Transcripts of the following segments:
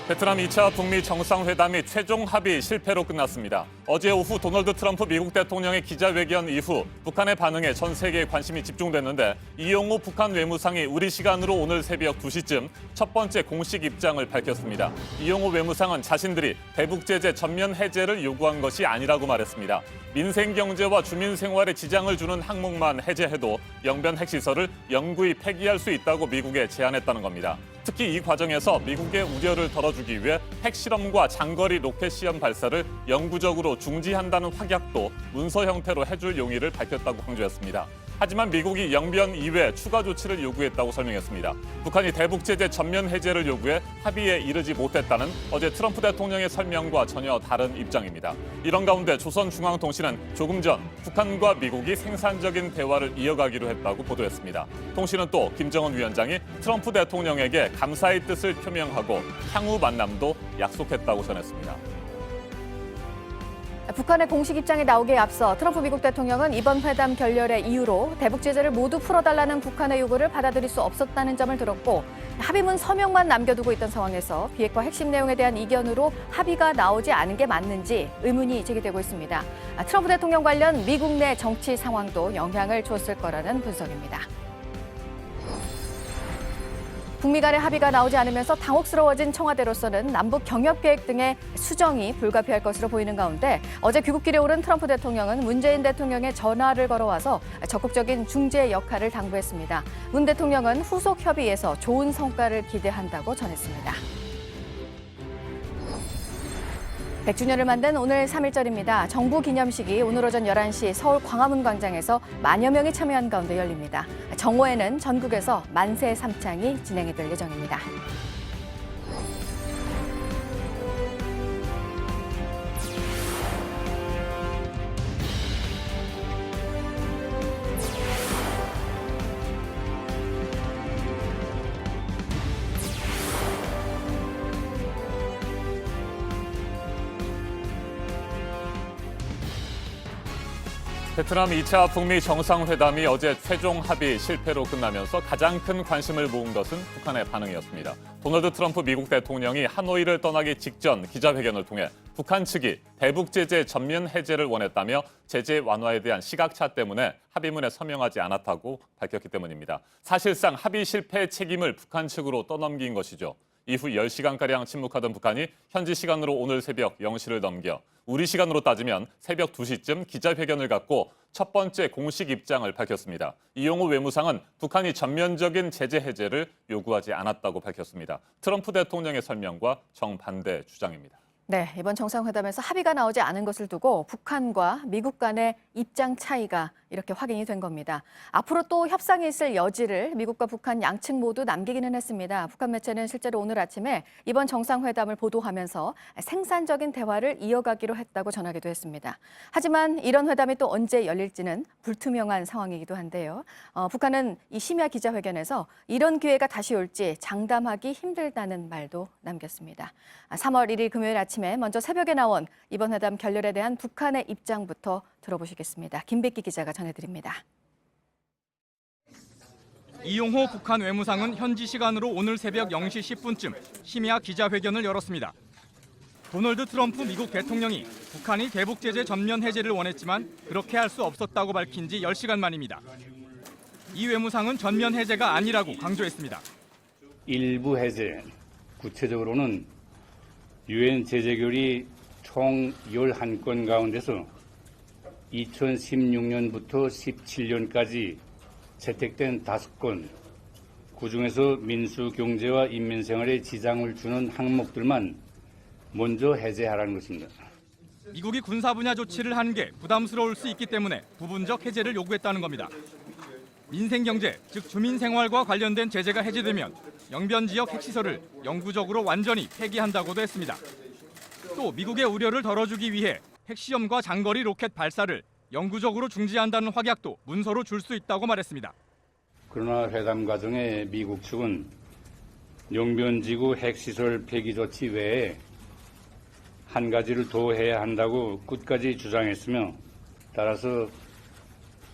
베트남 2차 북미 정상회담이 최종 합의 실패로 끝났습니다. 어제 오후 도널드 트럼프 미국 대통령의 기자회견 이후 북한의 반응에 전 세계의 관심이 집중됐는데 이용호 북한 외무상이 우리 시간으로 오늘 새벽 2시쯤 첫 번째 공식 입장을 밝혔습니다. 이용호 외무상은 자신들이 대북 제재 전면 해제를 요구한 것이 아니라고 말했습니다. 민생 경제와 주민 생활에 지장을 주는 항목만 해제해도 영변 핵시설을 영구히 폐기할 수 있다고 미국에 제안했다는 겁니다. 특히 이 과정에서 미국의 우려를 덜어주기 위해 핵실험과 장거리 로켓 시험 발사를 영구적으로 중지한다는 확약도 문서 형태로 해줄 용의를 밝혔다고 강조했습니다. 하지만 미국이 영변 이외 추가 조치를 요구했다고 설명했습니다. 북한이 대북 제재 전면 해제를 요구해 합의에 이르지 못했다는 어제 트럼프 대통령의 설명과 전혀 다른 입장입니다. 이런 가운데 조선중앙통신은 조금 전 북한과 미국이 생산적인 대화를 이어가기로 했다고 보도했습니다. 통신은 또 김정은 위원장이 트럼프 대통령에게 감사의 뜻을 표명하고 향후 만남도 약속했다고 전했습니다. 북한의 공식 입장이 나오기에 앞서 트럼프 미국 대통령은 이번 회담 결렬의 이유로 대북 제재를 모두 풀어달라는 북한의 요구를 받아들일 수 없었다는 점을 들었고 합의문 서명만 남겨두고 있던 상황에서 비핵화 핵심 내용에 대한 이견으로 합의가 나오지 않은 게 맞는지 의문이 제기되고 있습니다. 트럼프 대통령 관련 미국 내 정치 상황도 영향을 줬을 거라는 분석입니다. 북미 간의 합의가 나오지 않으면서 당혹스러워진 청와대로서는 남북 경협 계획 등의 수정이 불가피할 것으로 보이는 가운데 어제 귀국길에 오른 트럼프 대통령은 문재인 대통령의 전화를 걸어와서 적극적인 중재 역할을 당부했습니다. 문 대통령은 후속 협의에서 좋은 성과를 기대한다고 전했습니다. 100주년을 만든 오늘 3.1절입니다. 정부 기념식이 오늘 오전 11시 서울 광화문 광장에서 만여 명이 참여한 가운데 열립니다. 정오에는 전국에서 만세 삼창이 진행이 될 예정입니다. 베트남 2차 북미 정상회담이 어제 최종 합의 실패로 끝나면서 가장 큰 관심을 모은 것은 북한의 반응이었습니다. 도널드 트럼프 미국 대통령이 하노이를 떠나기 직전 기자회견을 통해 북한 측이 대북 제재 전면 해제를 원했다며 제재 완화에 대한 시각차 때문에 합의문에 서명하지 않았다고 밝혔기 때문입니다. 사실상 합의 실패의 책임을 북한 측으로 떠넘긴 것이죠. 이후 10시간가량 침묵하던 북한이 현지 시간으로 오늘 새벽 0시를 넘겨 우리 시간으로 따지면 새벽 2시쯤 기자회견을 갖고 첫 번째 공식 입장을 밝혔습니다. 이용호 외무상은 북한이 전면적인 제재 해제를 요구하지 않았다고 밝혔습니다. 트럼프 대통령의 설명과 정반대 주장입니다. 네, 이번 정상회담에서 합의가 나오지 않은 것을 두고 북한과 미국 간의 입장 차이가 이렇게 확인이 된 겁니다. 앞으로 또 협상이 있을 여지를 미국과 북한 양측 모두 남기기는 했습니다. 북한 매체는 실제로 오늘 아침에 이번 정상회담을 보도하면서 생산적인 대화를 이어가기로 했다고 전하기도 했습니다. 하지만 이런 회담이 또 언제 열릴지는 불투명한 상황이기도 한데요. 북한은 이 심야 기자회견에서 이런 기회가 다시 올지 장담하기 힘들다는 말도 남겼습니다. 3월 1일 금요일 아침에 먼저 새벽에 나온 이번 회담 결렬에 대한 북한의 입장부터 들어보시겠습니다. 김백기 기자가 전해드립니다. 이용호 북한 외무상은 현지 시간으로 오늘 새벽 0시 10분쯤 심야 기자회견을 열었습니다. 도널드 트럼프 미국 대통령이 북한이 대북 제재 전면 해제를 원했지만 그렇게 할 수 없었다고 밝힌 지 10시간 만입니다. 이 외무상은 전면 해제가 아니라고 강조했습니다. 일부 해제, 구체적으로는 유엔 제재결의 총 11건 가운데서 2016년부터 17년까지 채택된 5건, 그중에서 민수 경제와 인민생활에 지장을 주는 항목들만 먼저 해제하라는 것입니다. 미국이 군사 분야 조치를 한 게 부담스러울 수 있기 때문에 부분적 해제를 요구했다는 겁니다. 민생 경제, 즉 주민 생활과 관련된 제재가 해제되면 영변 지역 핵시설을 영구적으로 완전히 폐기한다고도 했습니다. 또 미국의 우려를 덜어주기 위해 핵시험과 장거리 로켓 발사를 영구적으로 중지한다는 확약도 문서로 줄 수 있다고 말했습니다. 그러나 회담 과정에 미국 측은 영변지구 핵시설 폐기 조치 외에 한 가지를 더 해야 한다고 끝까지 주장했으며 따라서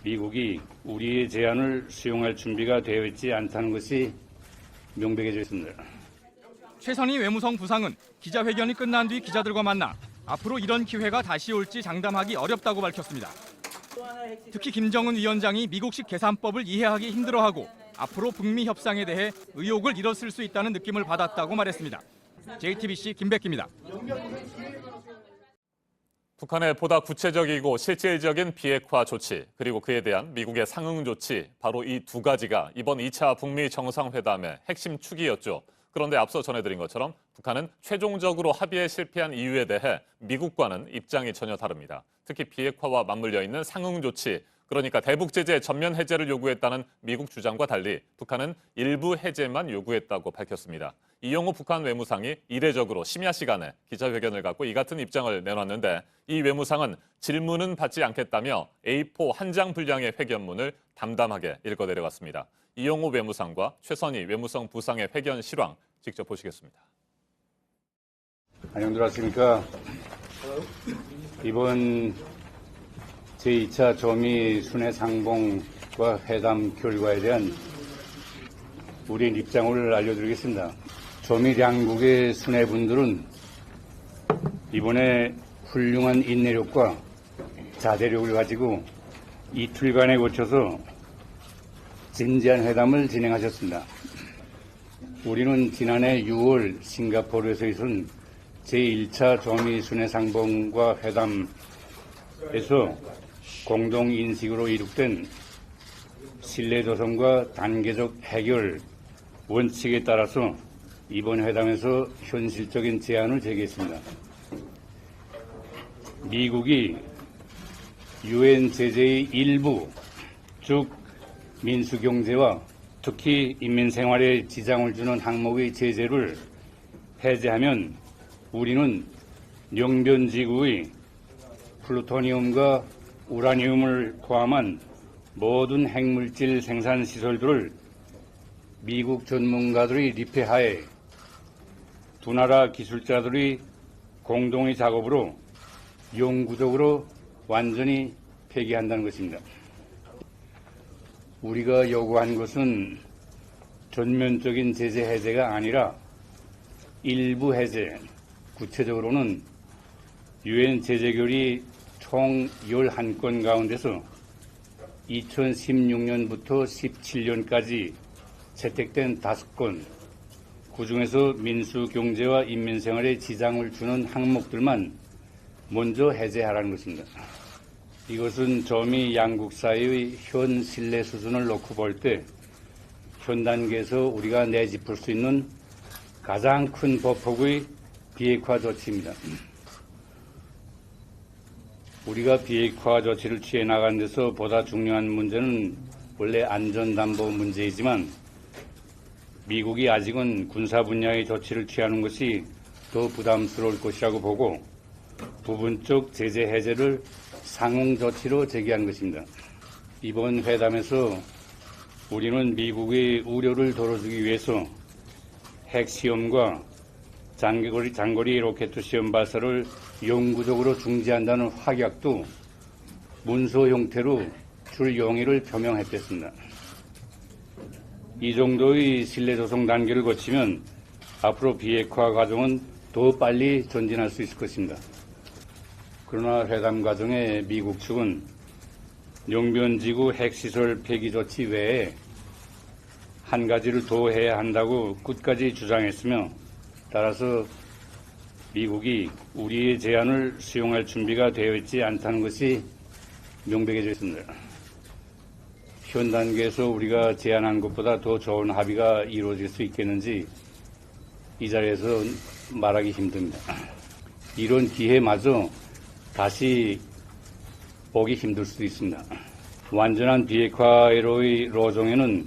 미국이 우리의 제안을 수용할 준비가 되어 있지 않다는 것이 명백해져 있습니다. 최선희 외무성 부상은 기자회견이 끝난 뒤 기자들과 만나 앞으로 이런 기회가 다시 올지 장담하기 어렵다고 밝혔습니다. 특히 김정은 위원장이 미국식 계산법을 이해하기 힘들어하고 앞으로 북미 협상에 대해 의욕을 잃었을 수 있다는 느낌을 받았다고 말했습니다. JTBC 김백기입니다. 북한의 보다 구체적이고 실질적인 비핵화 조치, 그리고 그에 대한 미국의 상응 조치, 바로 이 두 가지가 이번 2차 북미 정상회담의 핵심 축이었죠. 그런데 앞서 전해드린 것처럼 북한은 최종적으로 합의에 실패한 이유에 대해 미국과는 입장이 전혀 다릅니다. 특히 비핵화와 맞물려 있는 상응 조치, 그러니까 대북 제재 전면 해제를 요구했다는 미국 주장과 달리 북한은 일부 해제만 요구했다고 밝혔습니다. 이용호 북한 외무상이 이례적으로 심야 시간에 기자회견을 갖고 이 같은 입장을 내놨는데, 이 외무상은 질문은 받지 않겠다며 A4 한 장 분량의 회견문을 담담하게 읽어 내려갔습니다. 이용호 외무상과 최선희 외무성 부상의 회견 실황 직접 보시겠습니다. 안녕들 하십니까. 이번 제2차 조미 순회 상봉과 회담 결과에 대한 우리 입장을 알려드리겠습니다. 조미 양국의 순회분들은 이번에 훌륭한 인내력과 자제력을 가지고 이틀간에 거쳐서 진지한 회담을 진행하셨습니다. 우리는 지난해 6월 싱가포르에서 있은 제1차 조미 순회 상봉과 회담에서 공동 인식으로 이룩된 신뢰 조성과 단계적 해결 원칙에 따라서 이번 회담에서 현실적인 제안을 제기했습니다. 미국이 유엔 제재의 일부, 즉 민수경제와 특히 인민생활에 지장을 주는 항목의 제재를 해제하면 우리는 영변지구의 플루토늄과 우라늄을 포함한 모든 핵물질 생산 시설들을 미국 전문가들의 리폐하에 두 나라 기술자들의 공동의 작업으로 영구적으로 완전히 폐기한다는 것입니다. 우리가 요구한 것은 전면적인 제재 해제가 아니라 일부 해제, 구체적으로는 유엔 제재결의 총 11건 가운데서 2016년부터 17년까지 채택된 5건, 그중에서 민수경제와 인민생활에 지장을 주는 항목들만 먼저 해제하라는 것입니다. 이것은 조미 양국 사이의 현 신뢰 수준을 놓고 볼 때 현 단계에서 우리가 내짚을 수 있는 가장 큰 보폭의 비핵화 조치입니다. 우리가 비핵화 조치를 취해 나가는 데서 보다 중요한 문제는 원래 안전담보 문제이지만 미국이 아직은 군사 분야의 조치를 취하는 것이 더 부담스러울 것이라고 보고 부분적 제재 해제를 상응 조치로 제기한 것입니다. 이번 회담에서 우리는 미국의 우려를 덜어주기 위해서 핵시험과 장거리 로켓 시험 발사를 영구적으로 중지한다는 확약도 문서 형태로 줄 용의를 표명했습니다. 이 정도의 신뢰 조성 단계를 거치면 앞으로 비핵화 과정은 더 빨리 전진할 수 있을 것입니다. 그러나 회담 과정에 미국 측은 영변지구 핵시설 폐기 조치 외에 한 가지를 더 해야 한다고 끝까지 주장했으며, 따라서 미국이 우리의 제안을 수용할 준비가 되어 있지 않다는 것이 명백해져 있습니다. 현 단계에서 우리가 제안한 것보다 더 좋은 합의가 이루어질 수 있겠는지 이 자리에서 말하기 힘듭니다. 이런 기회마저 다시 보기 힘들 수도 있습니다. 완전한 비핵화로의 로정에는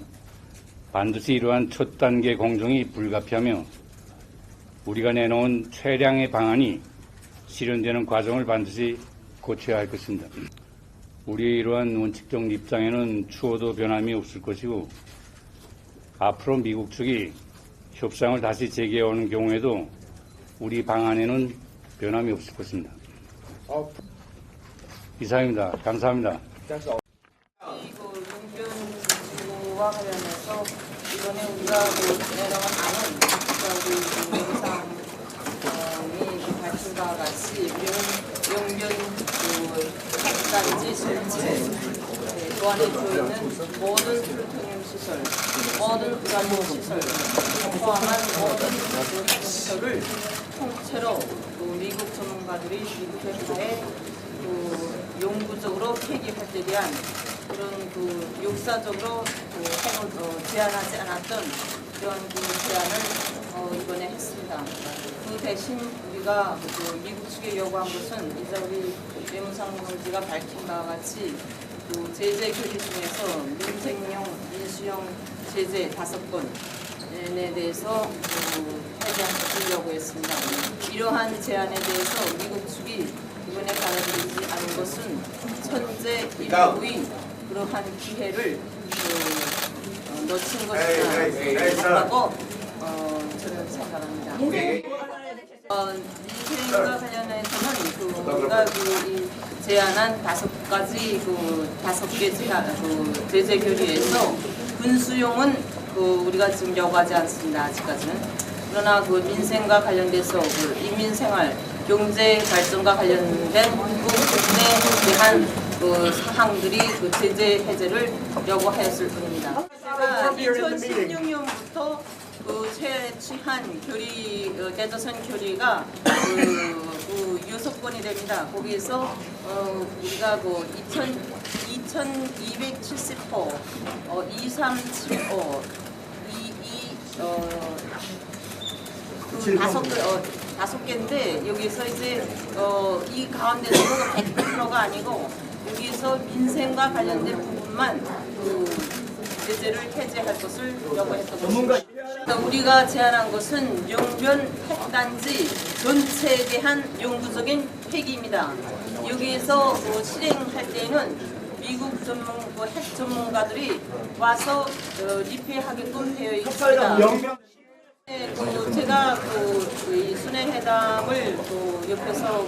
반드시 이러한 첫 단계 공정이 불가피하며 우리가 내놓은 최량의 방안이 실현되는 과정을 반드시 거쳐야 할 것입니다. 우리의 이러한 원칙적 입장에는 추호도 변함이 없을 것이고, 앞으로 미국 측이 협상을 다시 재개해오는 경우에도 우리 방안에는 변함이 없을 것입니다. 이상입니다. 감사합니다. 이거 용변지구와 관련해서 이번에 우리가 내놓은 안은 같이 용변 핵단지 설치, 그 안에 들어있는 모든 플루토늄 시설, 모든 우라늄 시설, 포함한 모든 핵시설을 통째로 미국 전문가들이 미국 회사에 영구적으로 폐기할 때 대한 그런 역사적으로 핵을 제한하지 않았던 그런 제안을 이번에 했습니다. 그 대신 우리가 미국 측에 요구한 것은 이제 우리 외무상공지가 밝힌 바와 같이 제재 결의 중에서 민생용, 인수용 제재 5건에 대해서 해제한 것을 요구했습니다. 이러한 제안에 대해서 미국 측이 이번에 받아들이지 않은 것은 천재 인류의 그러한 기회를 놓친 것이라고 저는 생각합니다. 민생과 관련해서는 우리가 제안한 5가지 5개 제재 결의에서 군수용은 우리가 지금 요구하지 않습니다. 아직까지는. 그러나 민생과 관련돼서 인민생활, 경제 발전과 관련된 부분에 대한 사항들이 제재 해제를 요구하였을 뿐입니다. 제가 2016년부터 취한 결의, 대조선 결의가 6건이 됩니다. 거기에서 우리가 2270호, 2375, 5개인데 여기서 이제 이 가운데서 100%가 아니고 여기서 민생과 관련된 부분만 제재를 해제할 것을 요구했던 것입니다. 우리가 제안한 것은 용변 핵단지 전체에 대한 영구적인 폐기입니다. 여기에서 실행할 때에는 미국 핵 전문가들이 와서 리뷰하게끔 되어 있습니다. 제가 이 순회회담을 옆에서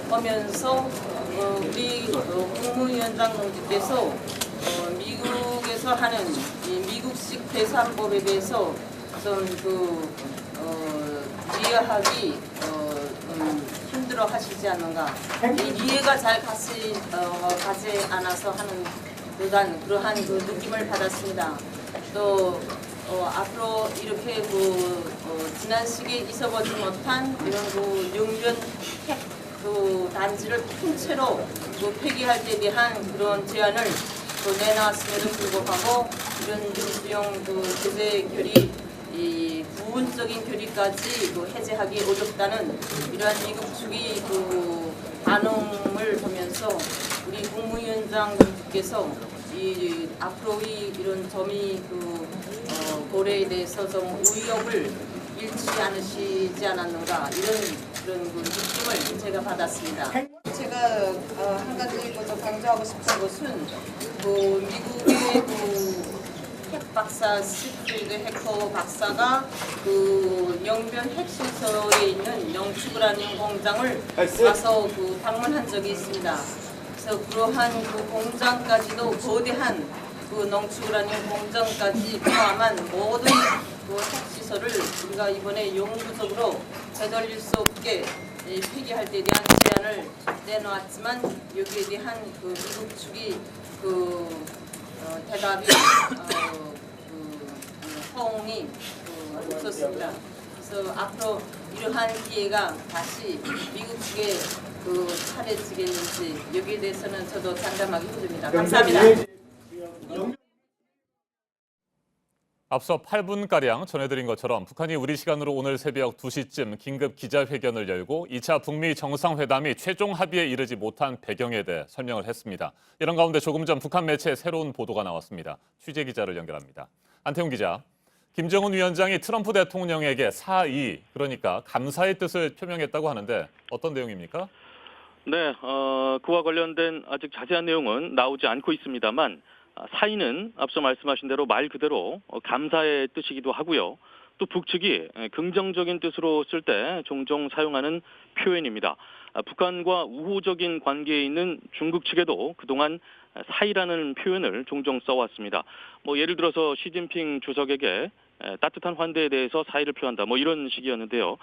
보면서 우리 국무위원장 동지께서 미국에서 하는 이 미국식 대사법에 대해서 좀 이해하기 힘들어 하시지 않는가. 이해가 잘 가지 않아서 하는 그러한 느낌을 받았습니다. 또 앞으로 이렇게 지난 시기에 있어보지 못한 이런 용변 핵 단지를 통째로 폐기할 때 대한 그런 제안을 내놨음에도 불구하고 이런 민주용 제재 결의 부분적인 결의까지 해제하기 어렵다는 이러한 미국 측의 반응을 보면서 우리 국무위원장님께서 앞으로의 이런 점이 고려에 대해서 좀 의욕을 잃지 않으시지 않았는가 그런 느낌을 제가 받았습니다. 제가 한 가지 먼저 강조하고 싶은 것은 미국의 핵 박사 시프리드 해커 박사가 영변 핵시설에 있는 영축우라늄 공장을 가서 방문한 적이 있습니다. 그래서 그러한 공장까지도 거대한 농축우라늄 공장까지 포함한 모든 핵시설을 우리가 이번에 영구적으로 되돌릴 수 없게 폐기할 때 대한 제안을 내놓았지만 여기에 대한 미국 측이 대답이 호응이 없었습니다. 그래서 앞으로 이러한 기회가 다시 미국 측에 차례지겠는지 여기에 대해서는 저도 장담하기 힘듭니다. 감사합니다. 앞서 8분가량 전해드린 것처럼 북한이 우리 시간으로 오늘 새벽 2시쯤 긴급 기자회견을 열고 2차 북미 정상회담이 최종 합의에 이르지 못한 배경에 대해 설명을 했습니다. 이런 가운데 조금 전 북한 매체에 새로운 보도가 나왔습니다. 취재 기자를 연결합니다. 안태웅 기자, 김정은 위원장이 트럼프 대통령에게 사의, 그러니까 감사의 뜻을 표명했다고 하는데 어떤 내용입니까? 네, 그와 관련된 아직 자세한 내용은 나오지 않고 있습니다만 사의는 앞서 말씀하신 대로 말 그대로 감사의 뜻이기도 하고요. 또 북측이 긍정적인 뜻으로 쓸 때 종종 사용하는 표현입니다. 북한과 우호적인 관계에 있는 중국 측에도 그동안 사의라는 표현을 종종 써왔습니다. 예를 들어서 시진핑 주석에게 따뜻한 환대에 대해서 사의를 표한다. 뭐 이런 식이었는데요.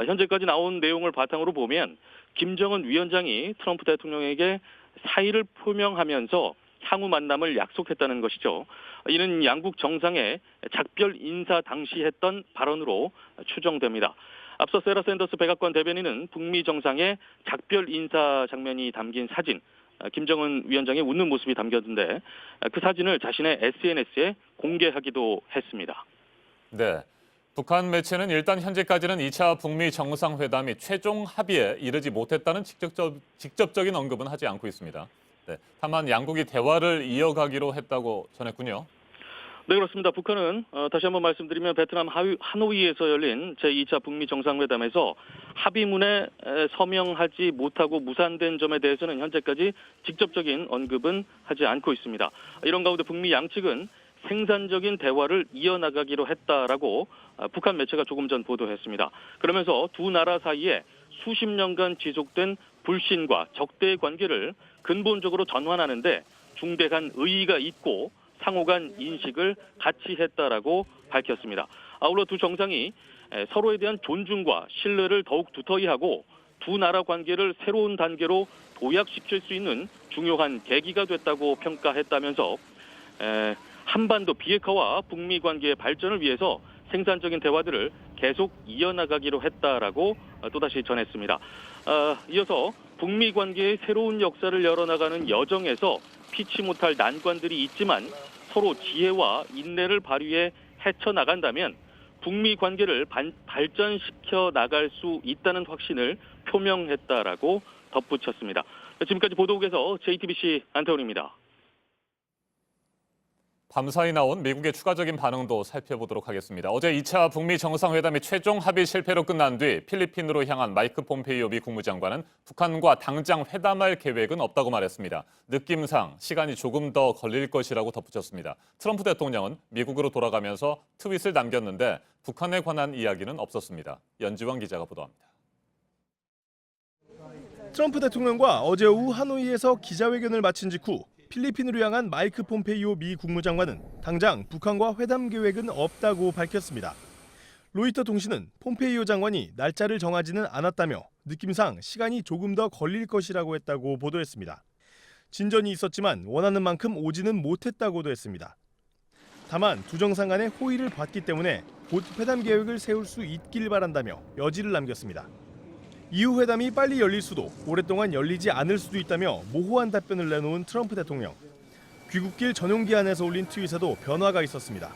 현재까지 나온 내용을 바탕으로 보면 김정은 위원장이 트럼프 대통령에게 사의를 표명하면서 향후 만남을 약속했다는 것이죠. 이는 양국 정상의 작별 인사 당시 했던 발언으로 추정됩니다. 앞서 세라 샌더스 백악관 대변인은 북미 정상의 작별 인사 장면이 담긴 사진, 김정은 위원장의 웃는 모습이 담겼는데 그 사진을 자신의 SNS에 공개하기도 했습니다. 네. 북한 매체는 일단 현재까지는 2차 북미 정상회담이 최종 합의에 이르지 못했다는 직접적인 언급은 하지 않고 있습니다. 네. 다만 양국이 대화를 이어가기로 했다고 전했군요. 네, 그렇습니다. 북한은 다시 한번 말씀드리면 베트남 하노이에서 열린 제2차 북미 정상회담에서 합의문에 서명하지 못하고 무산된 점에 대해서는 현재까지 직접적인 언급은 하지 않고 있습니다. 이런 가운데 북미 양측은 생산적인 대화를 이어나가기로 했다라고 북한 매체가 조금 전 보도했습니다. 그러면서 두 나라 사이에 수십 년간 지속된 불신과 적대의 관계를 근본적으로 전환하는 데 중대한 의의가 있고 상호 간 인식을 같이 했다라고 밝혔습니다. 아울러 두 정상이 서로에 대한 존중과 신뢰를 더욱 두터이 하고 두 나라 관계를 새로운 단계로 도약시킬 수 있는 중요한 계기가 됐다고 평가했다면서 한반도 비핵화와 북미 관계의 발전을 위해서 생산적인 대화들을 계속 이어나가기로 했다라고 또다시 전했습니다. 이어서 북미 관계의 새로운 역사를 열어나가는 여정에서 피치 못할 난관들이 있지만 서로 지혜와 인내를 발휘해 헤쳐나간다면 북미 관계를 발전시켜 나갈 수 있다는 확신을 표명했다라고 덧붙였습니다. 지금까지 보도국에서 JTBC 안태훈입니다. 밤사이 나온 미국의 추가적인 반응도 살펴보도록 하겠습니다. 어제 2차 북미 정상회담이 최종 합의 실패로 끝난 뒤 필리핀으로 향한 마이크 폼페이오 미 국무장관은 북한과 당장 회담할 계획은 없다고 말했습니다. 느낌상 시간이 조금 더 걸릴 것이라고 덧붙였습니다. 트럼프 대통령은 미국으로 돌아가면서 트윗을 남겼는데 북한에 관한 이야기는 없었습니다. 연지원 기자가 보도합니다. 트럼프 대통령과 어제 오후 하노이에서 기자회견을 마친 직후 필리핀으로 향한 마이크 폼페이오 미 국무장관은 당장 북한과 회담 계획은 없다고 밝혔습니다. 로이터 통신은 폼페이오 장관이 날짜를 정하지는 않았다며 느낌상 시간이 조금 더 걸릴 것이라고 했다고 보도했습니다. 진전이 있었지만 원하는 만큼 오지는 못했다고도 했습니다. 다만 두 정상 간의 호의를 받기 때문에 곧 회담 계획을 세울 수 있길 바란다며 여지를 남겼습니다. 이후 회담이 빨리 열릴 수도 오랫동안 열리지 않을 수도 있다며 모호한 답변을 내놓은 트럼프 대통령. 귀국길 전용 기한에서 올린 트윗에도 변화가 있었습니다.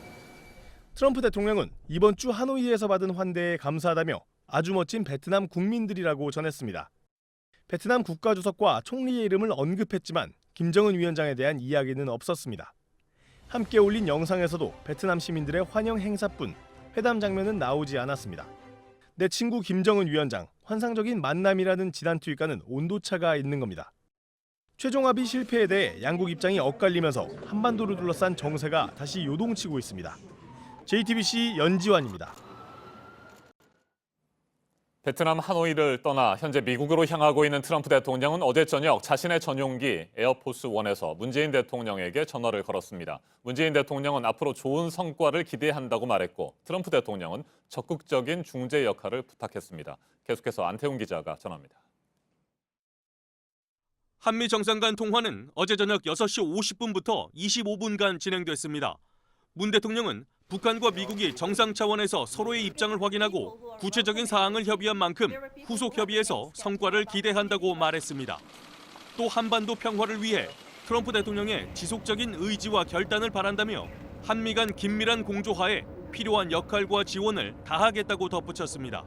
트럼프 대통령은 이번 주 하노이에서 받은 환대에 감사하다며 아주 멋진 베트남 국민들이라고 전했습니다. 베트남 국가주석과 총리의 이름을 언급했지만 김정은 위원장에 대한 이야기는 없었습니다. 함께 올린 영상에서도 베트남 시민들의 환영 행사뿐 회담 장면은 나오지 않았습니다. 내 친구 김정은 위원장, 환상적인 만남이라는 지난 트윗과는 온도차가 있는 겁니다. 최종 합의 실패에 대해 양국 입장이 엇갈리면서 한반도를 둘러싼 정세가 다시 요동치고 있습니다. JTBC 연지환입니다. 베트남 하노이를 떠나 현재 미국으로 향하고 있는 트럼프 대통령은 어제 저녁 자신의 전용기 에어포스 1에서 문재인 대통령에게 전화를 걸었습니다. 문재인 대통령은 앞으로 좋은 성과를 기대한다고 말했고 트럼프 대통령은 적극적인 중재 역할을 부탁했습니다. 계속해서 안태훈 기자가 전합니다. 한미 정상 간 통화는 어제 저녁 6시 50분부터 25분간 진행됐습니다. 문 대통령은 북한과 미국이 정상 차원에서 서로의 입장을 확인하고 구체적인 사항을 협의한 만큼 후속 협의에서 성과를 기대한다고 말했습니다. 또 한반도 평화를 위해 트럼프 대통령의 지속적인 의지와 결단을 바란다며 한미 간 긴밀한 공조하에 필요한 역할과 지원을 다하겠다고 덧붙였습니다.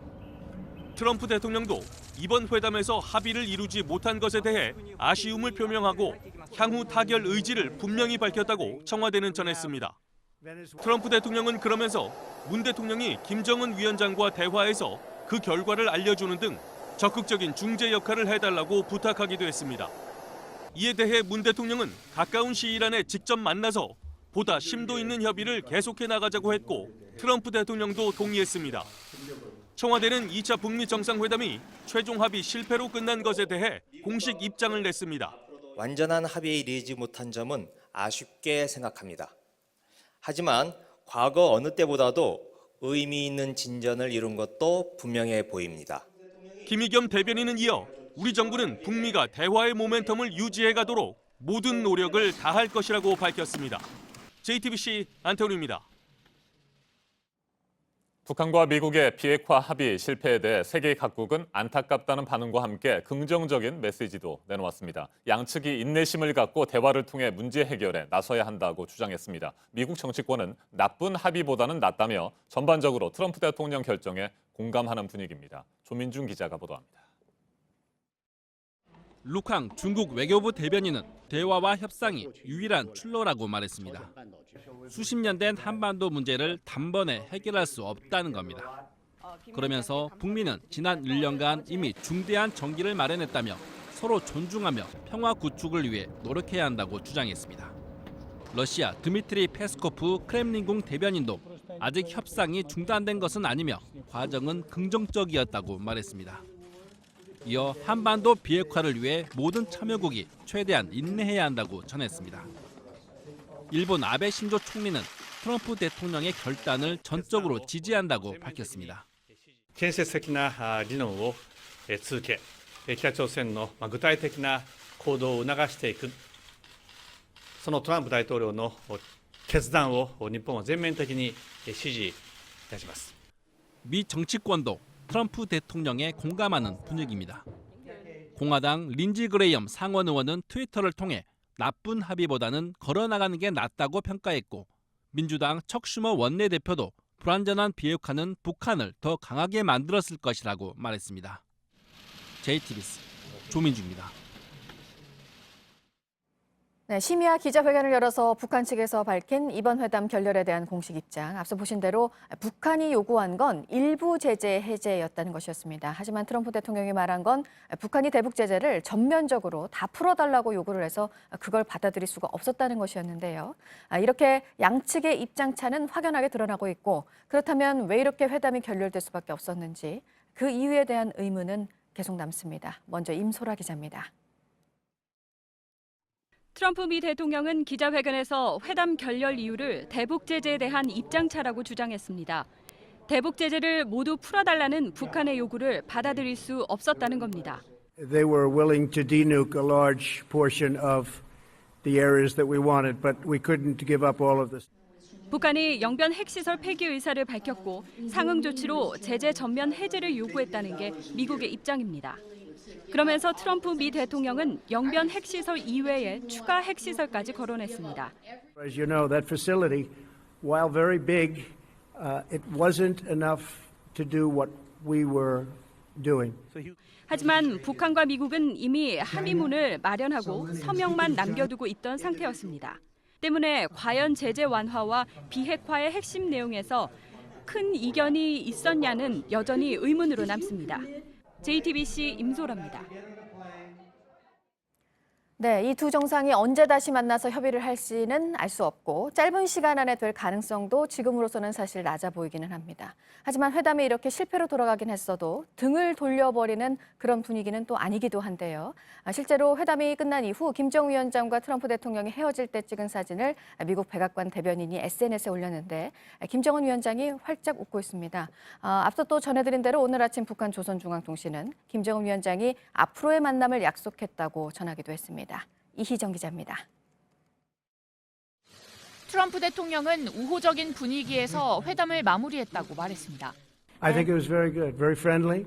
트럼프 대통령도 이번 회담에서 합의를 이루지 못한 것에 대해 아쉬움을 표명하고 향후 타결 의지를 분명히 밝혔다고 청와대는 전했습니다. 트럼프 대통령은 그러면서 문 대통령이 김정은 위원장과 대화에서 그 결과를 알려주는 등 적극적인 중재 역할을 해달라고 부탁하기도 했습니다. 이에 대해 문 대통령은 가까운 시일 안에 직접 만나서 보다 심도 있는 협의를 계속해 나가자고 했고 트럼프 대통령도 동의했습니다. 청와대는 2차 북미 정상회담이 최종 합의 실패로 끝난 것에 대해 공식 입장을 냈습니다. 완전한 합의에 이르지 못한 점은 아쉽게 생각합니다. 하지만 과거 어느 때보다도 의미 있는 진전을 이룬 것도 분명해 보입니다. 김의겸 대변인은 이어 우리 정부는 북미가 대화의 모멘텀을 유지해 가도록 모든 노력을 다할 것이라고 밝혔습니다. JTBC 안태훈입니다. 북한과 미국의 비핵화 합의 실패에 대해 세계 각국은 안타깝다는 반응과 함께 긍정적인 메시지도 내놓았습니다. 양측이 인내심을 갖고 대화를 통해 문제 해결에 나서야 한다고 주장했습니다. 미국 정치권은 나쁜 합의보다는 낫다며 전반적으로 트럼프 대통령 결정에 공감하는 분위기입니다. 조민중 기자가 보도합니다. 루캉 중국 외교부 대변인은 대화와 협상이 유일한 출로라고 말했습니다. 수십 년 된 한반도 문제를 단번에 해결할 수 없다는 겁니다. 그러면서 북미는 지난 1년간 이미 중대한 정기를 마련했다며 서로 존중하며 평화 구축을 위해 노력해야 한다고 주장했습니다. 러시아 드미트리 페스코프 크렘린궁 대변인도 아직 협상이 중단된 것은 아니며 과정은 긍정적이었다고 말했습니다. 이어 한반도 비핵화를 위해 모든 참여국이 최대한 인내해야 한다고 전했습니다. 일본 아베 신조 총리는 트럼프 대통령의 결단을 전적으로 지지한다고 밝혔습니다. 建設的な理論を続け、北朝鮮の具体的な行動を促していく、そのトランプ大統領の決断を日本は全面的に支持いたします。 미 정치권도 트럼프 대통령에 공감하는 분위기입니다. 공화당 린지 그레이엄 상원 의원은 트위터를 통해 나쁜 합의보다는 걸어나가는 게 낫다고 평가했고 민주당 척 슈머 원내대표도 불완전한 비핵화는 북한을 더 강하게 만들었을 것이라고 말했습니다. JTBC 조민주입니다. 네, 심야 기자회견을 열어서 북한 측에서 밝힌 이번 회담 결렬에 대한 공식 입장. 앞서 보신 대로 북한이 요구한 건 일부 제재 해제였다는 것이었습니다. 하지만 트럼프 대통령이 말한 건 북한이 대북 제재를 전면적으로 다 풀어달라고 요구를 해서 그걸 받아들일 수가 없었다는 것이었는데요. 이렇게 양측의 입장 차는 확연하게 드러나고 있고 그렇다면 왜 이렇게 회담이 결렬될 수밖에 없었는지 그 이유에 대한 의문은 계속 남습니다. 먼저 임소라 기자입니다. 트럼프 미 대통령은 기자회견에서 회담 결렬 이유를 대북 제재에 대한 입장차라고 주장했습니다. 대북 제재를 모두 풀어달라는 북한의 요구를 받아들일 수 없었다는 겁니다. They were willing to denuke a large portion of the areas that we wanted, but we couldn't give up all of this. 북한이 영변 핵시설 폐기 의사를 밝혔고 상응 조치로 제재 전면 해제를 요구했다는 게 미국의 입장입니다. 그러면서 트럼프 미 대통령은 영변 핵시설 이외에 추가 핵시설까지 거론했습니다. As you know, that facility, while very big, it wasn't enough to do what we were doing. 하지만 북한과 미국은 이미 합의문을 마련하고 서명만 남겨두고 있던 상태였습니다. 때문에 과연 제재 완화와 비핵화의 핵심 내용에서 큰 이견이 있었냐는 여전히 의문으로 남습니다. JTBC 임소라입니다. 네, 이 두 정상이 언제 다시 만나서 협의를 할지는 알 수 없고 짧은 시간 안에 될 가능성도 지금으로서는 사실 낮아 보이기는 합니다. 하지만 회담이 이렇게 실패로 돌아가긴 했어도 등을 돌려버리는 그런 분위기는 또 아니기도 한데요. 실제로 회담이 끝난 이후 김정은 위원장과 트럼프 대통령이 헤어질 때 찍은 사진을 미국 백악관 대변인이 SNS에 올렸는데 김정은 위원장이 활짝 웃고 있습니다. 앞서 또 전해드린 대로 오늘 아침 북한 조선중앙통신은 김정은 위원장이 앞으로의 만남을 약속했다고 전하기도 했습니다. 이희정 기자입니다. 트럼프 대통령은 우호적인 분위기에서 회담을 마무리했다고 말했습니다. I think it was very good, very friendly.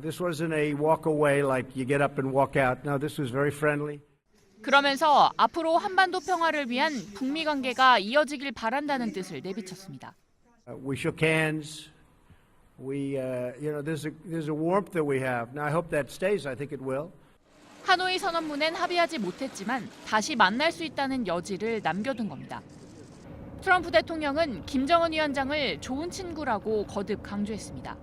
This wasn't a walk away like you get up and walk out. No, this was very friendly. 그러면서 앞으로 한반도 평화를 위한 북미 관계가 이어지길 바란다는 뜻을 내비쳤습니다. We shook hands. We, there's a warmth that we have. Now I hope that stays. I think it will. 하노이 선언문엔 합의하지 못했지만 다시 만날 수 있다는 여지를 남겨둔 겁니다. 트럼프 대통령은 김정은 위원장을 좋은 친구라고 거듭 강조했습니다.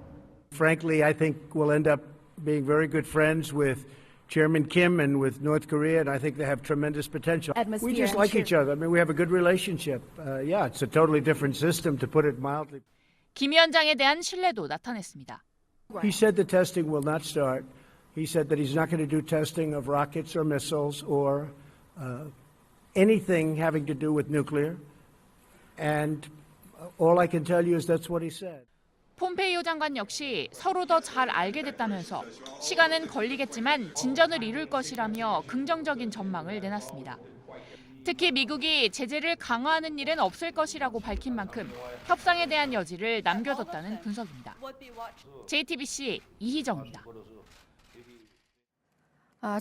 Frankly, I think we'll end up being very good friends with Chairman Kim and with North Korea, and I think they have tremendous potential. We just like each other. I mean, we have a good relationship. Yeah, it's a totally different system, to put it mildly. 김 위원장에 대한 신뢰도 나타냈습니다. He said the testing will not start. He said that he's not going to do testing of rockets or missiles or anything having to do with nuclear. And All I can tell you is that's what he said. 폼페이오 장관 역시 서로 더 잘 알게 됐다면서 시간은 걸리겠지만 진전을 이룰 것이라며 긍정적인 전망을 내놨습니다. 특히 미국이 제재를 강화하는 일은 없을 것이라고 밝힌 만큼 협상에 대한 여지를 남겨뒀다는 분석입니다. JTBC 이희정입니다.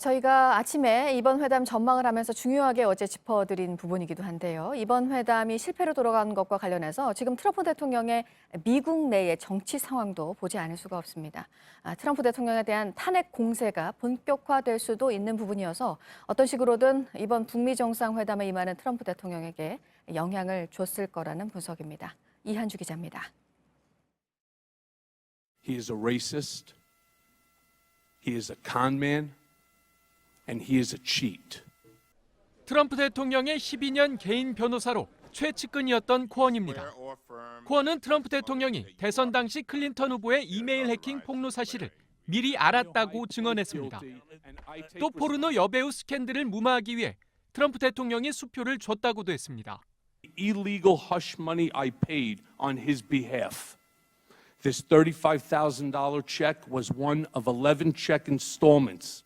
저희가 아침에 이번 회담 전망을 하면서 중요하게 어제 짚어드린 부분이기도 한데요. 이번 회담이 실패로 돌아간 것과 관련해서 지금 트럼프 대통령의 미국 내의 정치 상황도 보지 않을 수가 없습니다. 트럼프 대통령에 대한 탄핵 공세가 본격화될 수도 있는 부분이어서 어떤 식으로든 이번 북미 정상회담에 임하는 트럼프 대통령에게 영향을 줬을 거라는 분석입니다. 이한주 기자입니다. He is a racist. He is a con man. And he is a cheat. 트럼프 대통령의 12년 개인 변호사로 최측근이었던 코언입니다. 코언은 트럼프 대통령이 대선 당시 클린턴 후보의 이메일 해킹 폭로 사실을 미리 알았다고 증언했습니다. 또 포르노 여배우 스캔들을 무마하기 위해 트럼프 대통령이 수표를 줬다고도 했습니다. Illegal hush money I paid on his behalf. This $35,000 check was one of 11 check installments.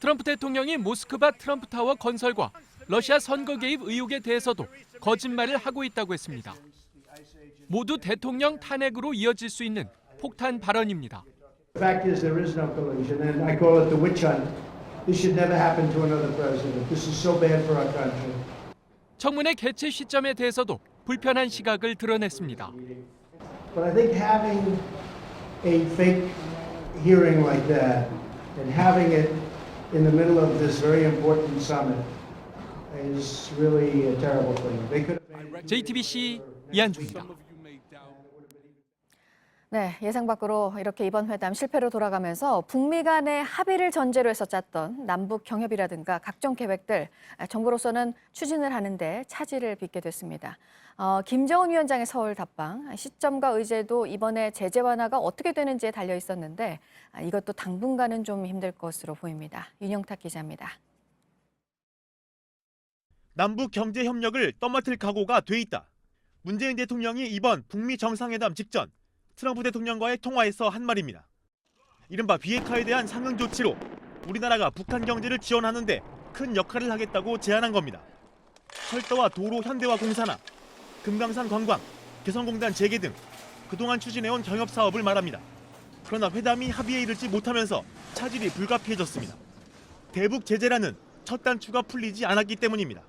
트럼프 대통령이 모스크바 트럼프 타워 건설과 러시아 선거 개입 의혹에 대해서도 거짓말을 하고 있다고 했습니다. 모두 대통령 탄핵으로 이어질 수 있는 폭탄 발언입니다. The fact is there is no collusion, and I call it the witch hunt. This should never happen to another president. This is so bad for our country. 청문회 개최 시점에 대해서도 불편한 시각을 드러냈습니다. But I think having a fake hearing like that and having it in the middle of this very important summit is really a terrible thing. They could have JTBC 이한주입니다. 네, 예상 밖으로 이렇게 이번 회담 실패로 돌아가면서 북미 간의 합의를 전제로 해서 짰던 남북 경협이라든가 각종 계획들 정부로서는 추진을 하는데 차질을 빚게 됐습니다. 김정은 위원장의 서울 답방, 시점과 의제도 이번에 제재 완화가 어떻게 되는지에 달려 있었는데 이것도 당분간은 좀 힘들 것으로 보입니다. 윤영탁 기자입니다. 남북 경제 협력을 떠맡을 각오가 돼 있다. 문재인 대통령이 이번 북미 정상회담 직전 트럼프 대통령과의 통화에서 한 말입니다. 이른바 비핵화에 대한 상응 조치로 우리나라가 북한 경제를 지원하는 데 큰 역할을 하겠다고 제안한 겁니다. 철도와 도로 현대화 공사나 금강산 관광, 개성공단 재개 등 그동안 추진해온 경협 사업을 말합니다. 그러나 회담이 합의에 이르지 못하면서 차질이 불가피해졌습니다. 대북 제재라는 첫 단추가 풀리지 않았기 때문입니다.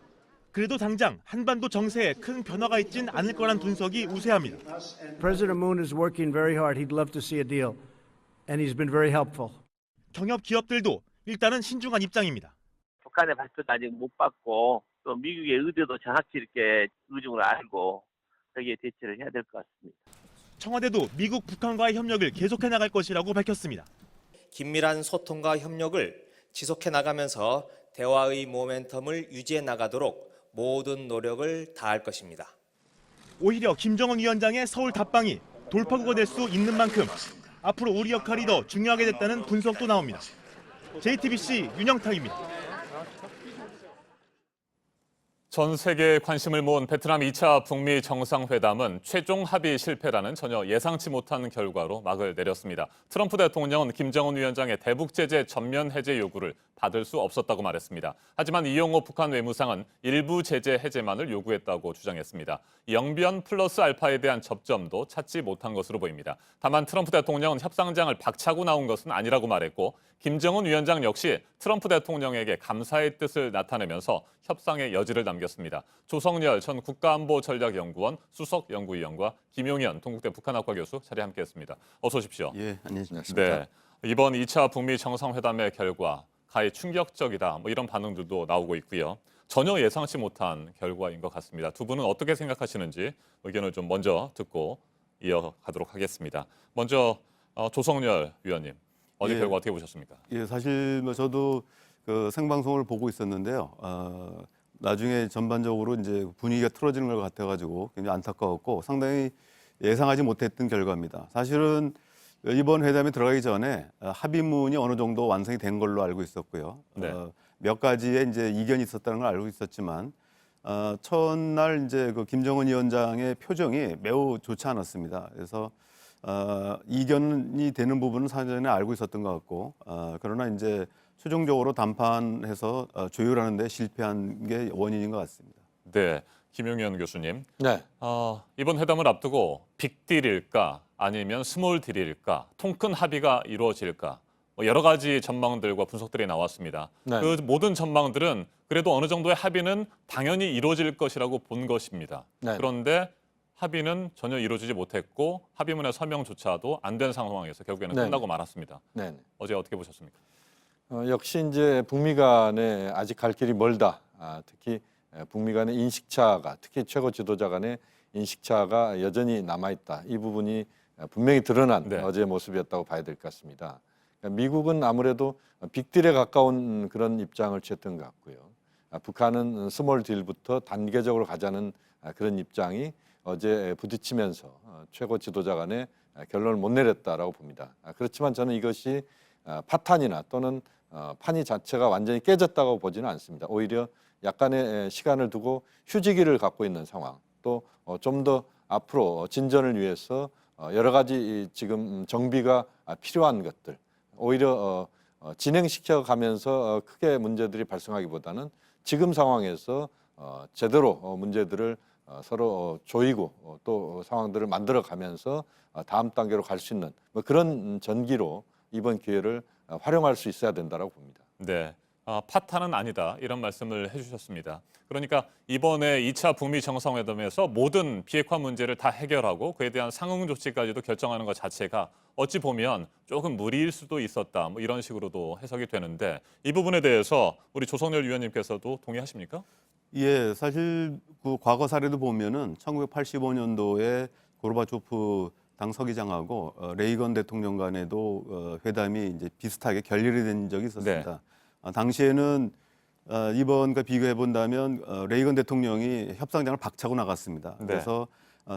그래도 당장 한반도 정세에 큰 변화가 있진 않을 거란 분석이 우세합니다. President Moon is working very hard. He'd love to see a deal, and he's been very helpful. 경협 기업들도 일단은 신중한 입장입니다. 북한의 발표도 아직 못 받고 또 미국의 의도도 정확히 이렇게 의중을 알고 거기에 대처를 해야 될 것 같습니다. 청와대도 미국, 북한과의 협력을 계속해 나갈 것이라고 밝혔습니다. 긴밀한 소통과 협력을 지속해 나가면서 대화의 모멘텀을 유지해 나가도록 모든 노력을 다할 것입니다. 오히려 김정은 위원장의 서울 답방이 돌파구가 될 수 있는 만큼 앞으로 우리 역할이 더 중요하게 됐다는 분석도 나옵니다. JTBC 윤영탁입니다. 전 세계의 관심을 모은 베트남 2차 북미 정상회담은 최종 합의 실패라는 전혀 예상치 못한 결과로 막을 내렸습니다. 트럼프 대통령은 김정은 위원장의 대북 제재 전면 해제 요구를 받을 수 없었다고 말했습니다. 하지만 이용호 북한 외무상은 일부 제재 해제만을 요구했다고 주장했습니다. 영변 플러스 알파에 대한 접점도 찾지 못한 것으로 보입니다. 다만 트럼프 대통령은 협상장을 박차고 나온 것은 아니라고 말했고 김정은 위원장 역시 트럼프 대통령에게 감사의 뜻을 나타내면서 협상의 여지를 남겼습니다. 조성열 전 국가안보전략연구원 수석연구위원과 김용현 동국대 북한학과 교수 자리에 함께했습니다. 어서 오십시오. 예, 안녕하십니까. 네, 이번 2차 북미 정상회담의 결과 가히 충격적이다 이런 반응들도 나오고 있고요. 전혀 예상치 못한 결과인 것 같습니다. 두 분은 어떻게 생각하시는지 의견을 좀 먼저 듣고 이어가도록 하겠습니다. 먼저 조성열 위원님, 어제 결과 어떻게 보셨습니까? 예, 사실 저도 그 생방송을 보고 있었는데요. 나중에 전반적으로 이제 분위기가 틀어지는 것 같아가지고 굉장히 안타까웠고 상당히 예상하지 못했던 결과입니다. 사실은 이번 회담에 들어가기 전에 합의문이 어느 정도 완성이 된 걸로 알고 있었고요. 네. 몇 가지의 이제 이견이 있었다는 걸 알고 있었지만 첫날 이제 그 김정은 위원장의 표정이 매우 좋지 않았습니다. 그래서 이견이 되는 부분은 사전에 알고 있었던 것 같고, 그러나 이제 최종적으로 담판해서 조율하는 데 실패한 게 원인인 것 같습니다. 네, 김용현 교수님. 네. 이번 회담을 앞두고 빅딜일까 아니면 스몰딜일까, 통큰 합의가 이루어질까, 여러 가지 전망들과 분석들이 나왔습니다. 네. 그 모든 전망들은 그래도 어느 정도의 합의는 당연히 이루어질 것이라고 본 것입니다. 네. 그런데 합의는 전혀 이루어지지 못했고 합의문의 서명조차도 안 된 상황에서 결국에는 네. 끝나고 말았습니다. 네. 어제 어떻게 보셨습니까? 역시 이제 북미 간에 아직 갈 길이 멀다. 특히 북미 간의 인식차가, 특히 최고 지도자 간의 인식차가 여전히 남아있다. 이 부분이 분명히 드러난 네. 어제의 모습이었다고 봐야 될 것 같습니다. 그러니까 미국은 아무래도 빅딜에 가까운 그런 입장을 취했던 것 같고요. 북한은 스몰 딜부터 단계적으로 가자는 그런 입장이 어제 부딪히면서 최고 지도자 간에 결론을 못 내렸다라고 봅니다. 그렇지만 저는 이것이 파탄이나 또는 판이 자체가 완전히 깨졌다고 보지는 않습니다. 오히려 약간의 시간을 두고 휴지기를 갖고 있는 상황, 또 좀 더 앞으로 진전을 위해서 여러 가지 지금 정비가 필요한 것들, 오히려 진행시켜 가면서 크게 문제들이 발생하기보다는 지금 상황에서 제대로 문제들을 서로 조이고 또 상황들을 만들어 가면서 다음 단계로 갈 수 있는 뭐 그런 전기로 이번 기회를 활용할 수 있어야 된다고 봅니다. 네, 파탄은 아니다 이런 말씀을 해주셨습니다. 그러니까 이번에 2차 북미 정상회담에서 모든 비핵화 문제를 다 해결하고 그에 대한 상응 조치까지도 결정하는 것 자체가 어찌 보면 조금 무리일 수도 있었다, 뭐 이런 식으로도 해석이 되는데 이 부분에 대해서 우리 조성열 위원님께서도 동의하십니까? 예, 사실 그 과거 사례도 보면은 1985년도에 고르바초프 당 서기장하고 레이건 대통령 간에도 회담이 이제 비슷하게 결렬이 된 적이 있었습니다. 당시에는 이번과 비교해 본다면 레이건 대통령이 협상장을 박차고 나갔습니다. 그래서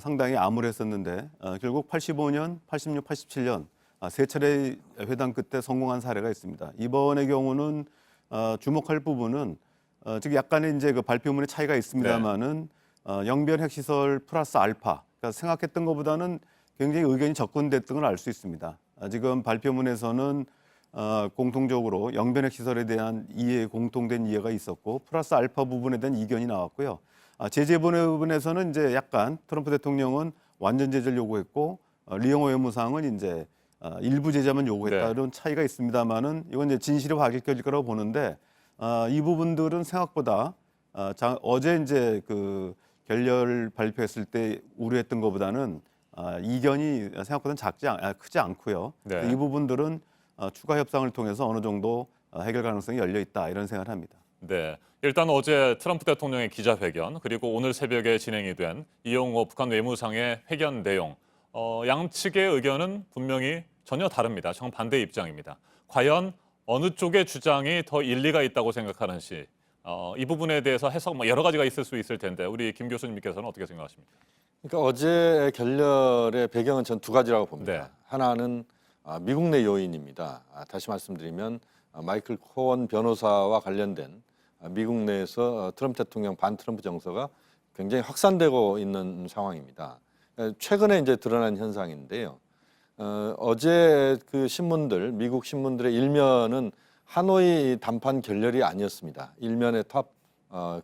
상당히 암울했었는데 결국 85년, 86, 87년 세 차례 회담 끝에 성공한 사례가 있습니다. 이번의 경우는 주목할 부분은 즉 약간의 이제 그 발표문의 차이가 있습니다만은 영변 핵시설 플러스 알파, 그러니까 생각했던 것보다는 굉장히 의견이 접근됐던 걸 알 수 있습니다. 지금 발표문에서는 공통적으로 영변 핵시설에 대한 공통된 이해가 있었고 플러스 알파 부분에 대한 이견이 나왔고요. 제재 부분에서는 이제 약간 트럼프 대통령은 완전 제재를 요구했고 리용호 외무상은 이제 일부 제재만 요구했다, 이런 차이가 있습니다만은 이건 이제 진실이 확인될 거라고 보는데 이 부분들은 생각보다 어제 이제 그 결렬 발표했을 때 우려했던 것보다는 이견이 생각보다는 크지 않고요. 이 부분들은 추가 협상을 통해서 어느 정도 해결 가능성이 열려 있다, 이런 생각을 합니다. 네, 일단 어제 트럼프 대통령의 기자회견 그리고 오늘 새벽에 진행이 된 이용호 북한 외무상의 회견 내용, 양측의 의견은 분명히 전혀 다릅니다. 정반대 입장입니다. 과연 어느 쪽의 주장이 더 일리가 있다고 생각하는지 이 부분에 대해서 해석 여러 가지가 있을 수 있을 텐데 우리 김 교수님께서는 어떻게 생각하십니까? 그러니까 어제 결렬의 배경은 전 두 가지라고 봅니다. 하나는 미국 내 요인입니다. 다시 말씀드리면 마이클 코언 변호사와 관련된 미국 내에서 트럼프 대통령 반 트럼프 정서가 굉장히 확산되고 있는 상황입니다. 최근에 이제 드러난 현상인데요. 어제 그 신문들, 미국 신문들의 일면은 하노이 담판 결렬이 아니었습니다. 일면의 탑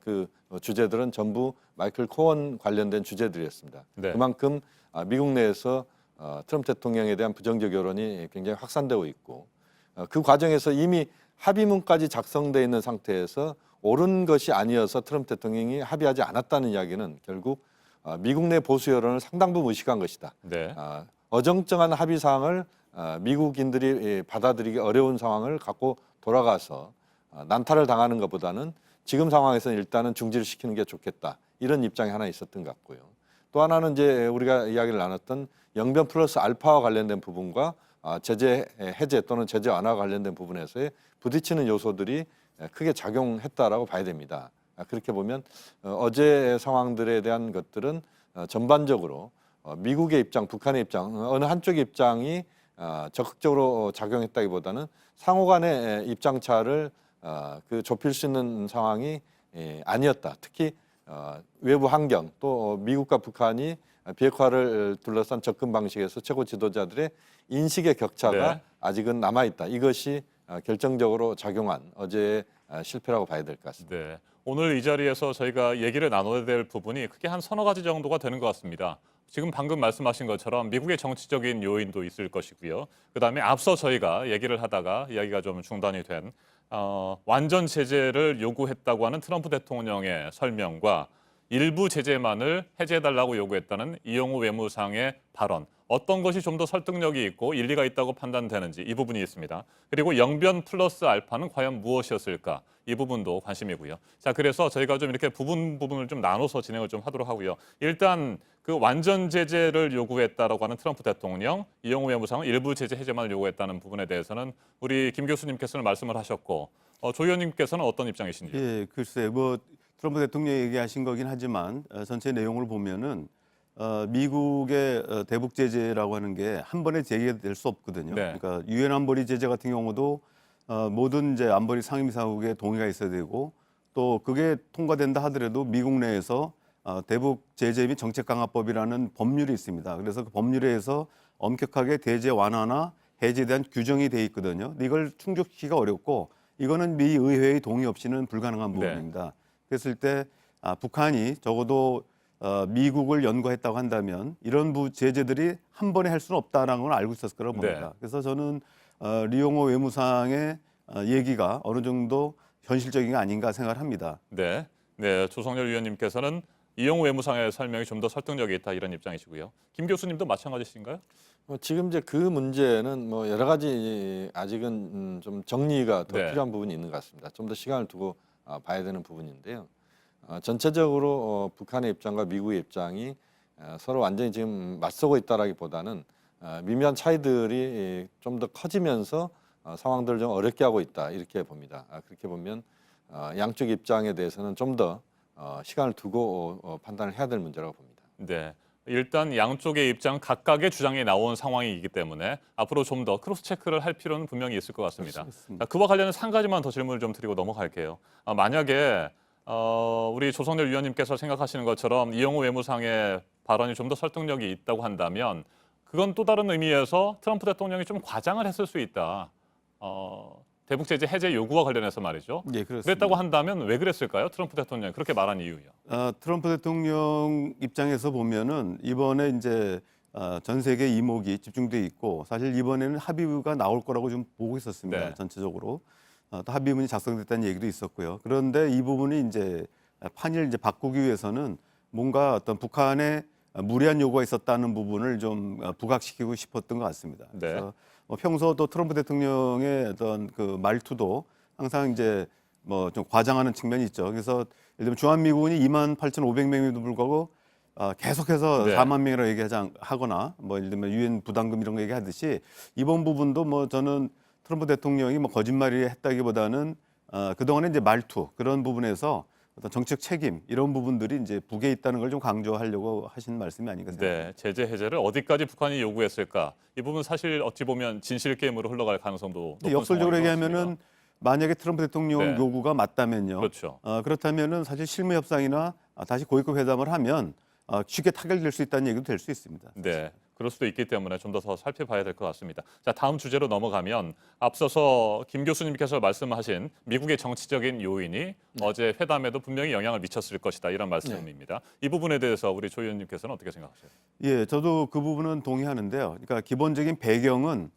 그 주제들은 전부 마이클 코언 관련된 주제들이었습니다. 그만큼 미국 내에서 트럼프 대통령에 대한 부정적 여론이 굉장히 확산되고 있고 그 과정에서 이미 합의문까지 작성되어 있는 상태에서 옳은 것이 아니어서 트럼프 대통령이 합의하지 않았다는 이야기는 결국 미국 내 보수 여론을 상당 부분 의식한 것이다. 어정쩡한 합의 사항을 미국인들이 받아들이기 어려운 상황을 갖고 돌아가서 난타를 당하는 것보다는 지금 상황에서는 일단은 중지를 시키는 게 좋겠다, 이런 입장이 하나 있었던 것 같고요. 또 하나는 이제 우리가 이야기를 나눴던 영변 플러스 알파와 관련된 부분과 제재 해제 또는 제재 완화와 관련된 부분에서의 부딪히는 요소들이 크게 작용했다라고 봐야 됩니다. 그렇게 보면 어제 상황들에 대한 것들은 전반적으로 미국의 입장, 북한의 입장, 어느 한쪽의 입장이 적극적으로 작용했다기보다는 상호 간의 입장 차를 그 좁힐 수 있는 상황이 아니었다. 특히 외부 환경 또 미국과 북한이 비핵화를 둘러싼 접근 방식에서 최고 지도자들의 인식의 격차가 네. 아직은 남아 있다. 이것이 결정적으로 작용한 어제의 실패라고 봐야 될 것 같습니다. 네. 오늘 이 자리에서 저희가 얘기를 나눠야 될 부분이 크게 한 서너 가지 정도가 되는 것 같습니다. 지금 방금 말씀하신 것처럼 미국의 정치적인 요인도 있을 것이고요. 그다음에 앞서 저희가 얘기를 하다가 이야기가 좀 중단이 된 완전 제재를 요구했다고 하는 트럼프 대통령의 설명과 일부 제재만을 해제해달라고 요구했다는 이용우 외무상의 발언. 어떤 것이 좀 더 설득력이 있고 일리가 있다고 판단되는지 이 부분이 있습니다. 그리고 영변 플러스 알파는 과연 무엇이었을까? 이 부분도 관심이고요. 자, 그래서 저희가 좀 이렇게 부분을 좀 나눠서 진행을 좀 하도록 하고요. 일단 그 완전 제재를 요구했다라고 하는 트럼프 대통령, 이용우 외무상은 일부 제재 해제만을 요구했다는 부분에 대해서는 우리 김 교수님께서는 말씀을 하셨고 조 의원님께서는 어떤 입장이신지? 예, 글쎄 트럼프 대통령이 얘기하신 거긴 하지만 전체 내용을 보면은 미국의 대북 제재라고 하는 게 한 번에 제기될 수 없거든요. 네. 그러니까 유엔 안보리 제재 같은 경우도 모든 이제 안보리 상임이사국의 동의가 있어야 되고 또 그게 통과된다 하더라도 미국 내에서 대북 제재 및 정책 강화법이라는 법률이 있습니다. 그래서 그 법률에 의해서 엄격하게 대제 완화나 해제에 대한 규정이 돼 있거든요. 근데 이걸 충족시키기가 어렵고 이거는 미 의회의 동의 없이는 불가능한 부분입니다. 그랬을 때 북한이 적어도 미국을 연구했다고 한다면 이런 제재들이 한 번에 할 수는 없다는 걸 알고 있었을 거라고 봅니다. 네. 그래서 저는 리용호 외무상의 얘기가 어느 정도 현실적인 게 아닌가 생각을 합니다. 네, 조성렬 위원님께서는 이용우 외무상의 설명이 좀 더 설득력이 있다 이런 입장이시고요. 김 교수님도 마찬가지신가요? 지금 이제 그 문제는 여러 가지 아직은 좀 정리가 더 네. 필요한 부분이 있는 것 같습니다. 좀 더 시간을 두고 봐야 되는 부분인데요. 전체적으로 북한의 입장과 미국의 입장이 서로 완전히 지금 맞서고 있다라기보다는 미묘한 차이들이 좀 더 커지면서 상황들을 좀 어렵게 하고 있다 이렇게 봅니다. 그렇게 보면 양쪽 입장에 대해서는 좀 더 시간을 두고 판단을 해야 될 문제라고 봅니다. 네. 일단 양쪽의 입장 각각의 주장이 나온 상황이기 때문에 앞으로 좀 더 크로스 체크를 할 필요는 분명히 있을 것 같습니다. 자, 그와 관련해서 한 가지만 더 질문을 좀 드리고 넘어갈게요. 만약에 우리 조성렬 위원님께서 생각하시는 것처럼 이용우 외무상의 발언이 좀 더 설득력이 있다고 한다면 그건 또 다른 의미에서 트럼프 대통령이 좀 과장을 했을 수 있다. 대북 제재 해제 요구와 관련해서 말이죠. 예, 그렇습니다. 그랬다고 한다면 왜 그랬을까요? 트럼프 대통령이 그렇게 말한 이유요. 트럼프 대통령 입장에서 보면은 이번에 이제 전 세계 이목이 집중돼 있고 사실 이번에는 합의가 나올 거라고 좀 보고 있었습니다. 네. 전체적으로 또 합의문이 작성됐다는 얘기도 있었고요. 그런데 이 부분이 이제 판을 이제 바꾸기 위해서는 뭔가 어떤 북한의 무리한 요구가 있었다는 부분을 좀 부각시키고 싶었던 것 같습니다. 네. 그래서 평소도 트럼프 대통령의 어떤 그 말투도 항상 이제 좀 과장하는 측면이 있죠. 그래서 예를 들면 주한미군이 28,500명에도 불구하고 계속해서 네. 4만 명이라고 하거나 예를 들면 유엔 부담금 이런 거 얘기하듯이 이번 부분도 저는 트럼프 대통령이 거짓말이 했다기보다는 그동안의 이제 말투 그런 부분에서 어떤 정책 책임 이런 부분들이 이제 북에 있다는 걸 좀 강조하려고 하신 말씀이 아닌가 생각합니다. 네, 제재 해제를 어디까지 북한이 요구했을까? 이 부분 사실 어찌 보면 진실 게임으로 흘러갈 가능성도 높은 역설적으로 상황인 것 얘기하면은 같습니다. 만약에 트럼프 대통령 네. 요구가 맞다면요. 그렇죠. 그렇다면은 사실 실무 협상이나 다시 고위급 회담을 하면 쉽게 타결될 수 있다는 얘기도 될 수 있습니다. 네, 그럴 수도 있기 때문에 좀 더 살펴봐야 될 것 같습니다. 자, 다음 주제로 넘어가면 앞서서 김 교수님께서 말씀하신 미국의 정치적인 요인이 어제 회담에도 분명히 영향을 미쳤을 것이다 이런 말씀입니다. 이 부분에 대해서 우리 조 의원님께서는 어떻게 생각하세요? 예, 저도 그 부분은 동의하는데요. 그러니까 기본적인 배경은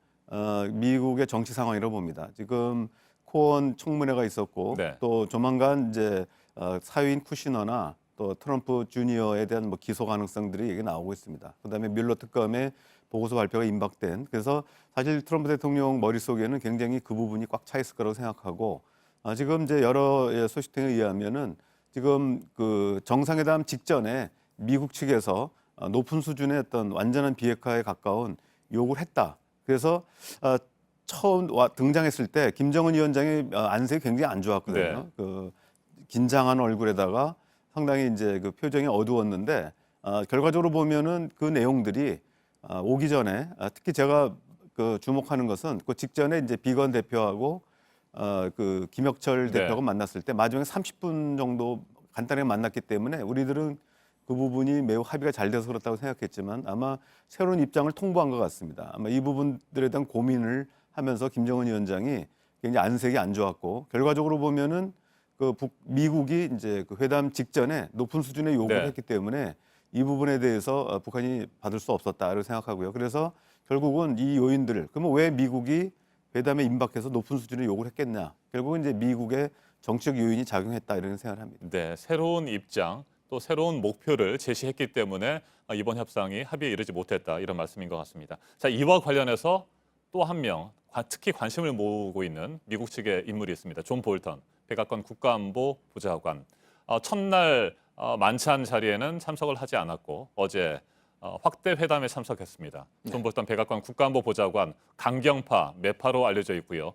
미국의 정치 상황이라고 봅니다. 지금 코언 청문회가 있었고 네. 또 조만간 이제 사위인 쿠시너나 또 트럼프 주니어에 대한 기소 가능성들이 얘기 나오고 있습니다. 그다음에 뮬러 특검의 보고서 발표가 임박된 그래서 사실 트럼프 대통령 머릿속에는 굉장히 그 부분이 꽉 차 있을 거라고 생각하고 지금 이제 여러 소식통에 의하면은 지금 그 정상회담 직전에 미국 측에서 높은 수준의 어떤 완전한 비핵화에 가까운 요구를 했다. 그래서 처음 등장했을 때 김정은 위원장의 안색이 굉장히 안 좋았거든요. 네. 그 긴장한 얼굴에다가 상당히 이제 그 표정이 어두웠는데 결과적으로 보면은 그 내용들이 오기 전에 특히 제가 그 주목하는 것은 그 직전에 이제 비건 대표하고 그 김혁철 네. 대표가 만났을 때 마지막에 30분 정도 간단하게 만났기 때문에 우리들은 그 부분이 매우 합의가 잘 돼서 그렇다고 생각했지만 아마 새로운 입장을 통보한 것 같습니다. 아마 이 부분들에 대한 고민을 하면서 김정은 위원장이 굉장히 안색이 안 좋았고 결과적으로 보면은 그 미국이 이제 그 회담 직전에 높은 수준의 요구를 네. 했기 때문에 이 부분에 대해서 북한이 받을 수 없었다고 생각하고요. 그래서 결국은 이 요인들을 그러면 왜 미국이 회담에 임박해서 높은 수준의 요구를 했겠냐? 결국은 이제 미국의 정치적 요인이 작용했다 이런 생각을 합니다. 네, 새로운 입장 또 새로운 목표를 제시했기 때문에 이번 협상이 합의에 이르지 못했다 이런 말씀인 것 같습니다. 자, 이와 관련해서 또 한 명 특히 관심을 모으고 있는 미국 측의 인물이 있습니다. 존 볼턴 백악관 국가안보 보좌관. 첫날 만찬 자리에는 참석을 하지 않았고 어제 확대 회담에 참석했습니다. 존 볼턴 백악관 국가안보 보좌관 강경파 매파로 알려져 있고요.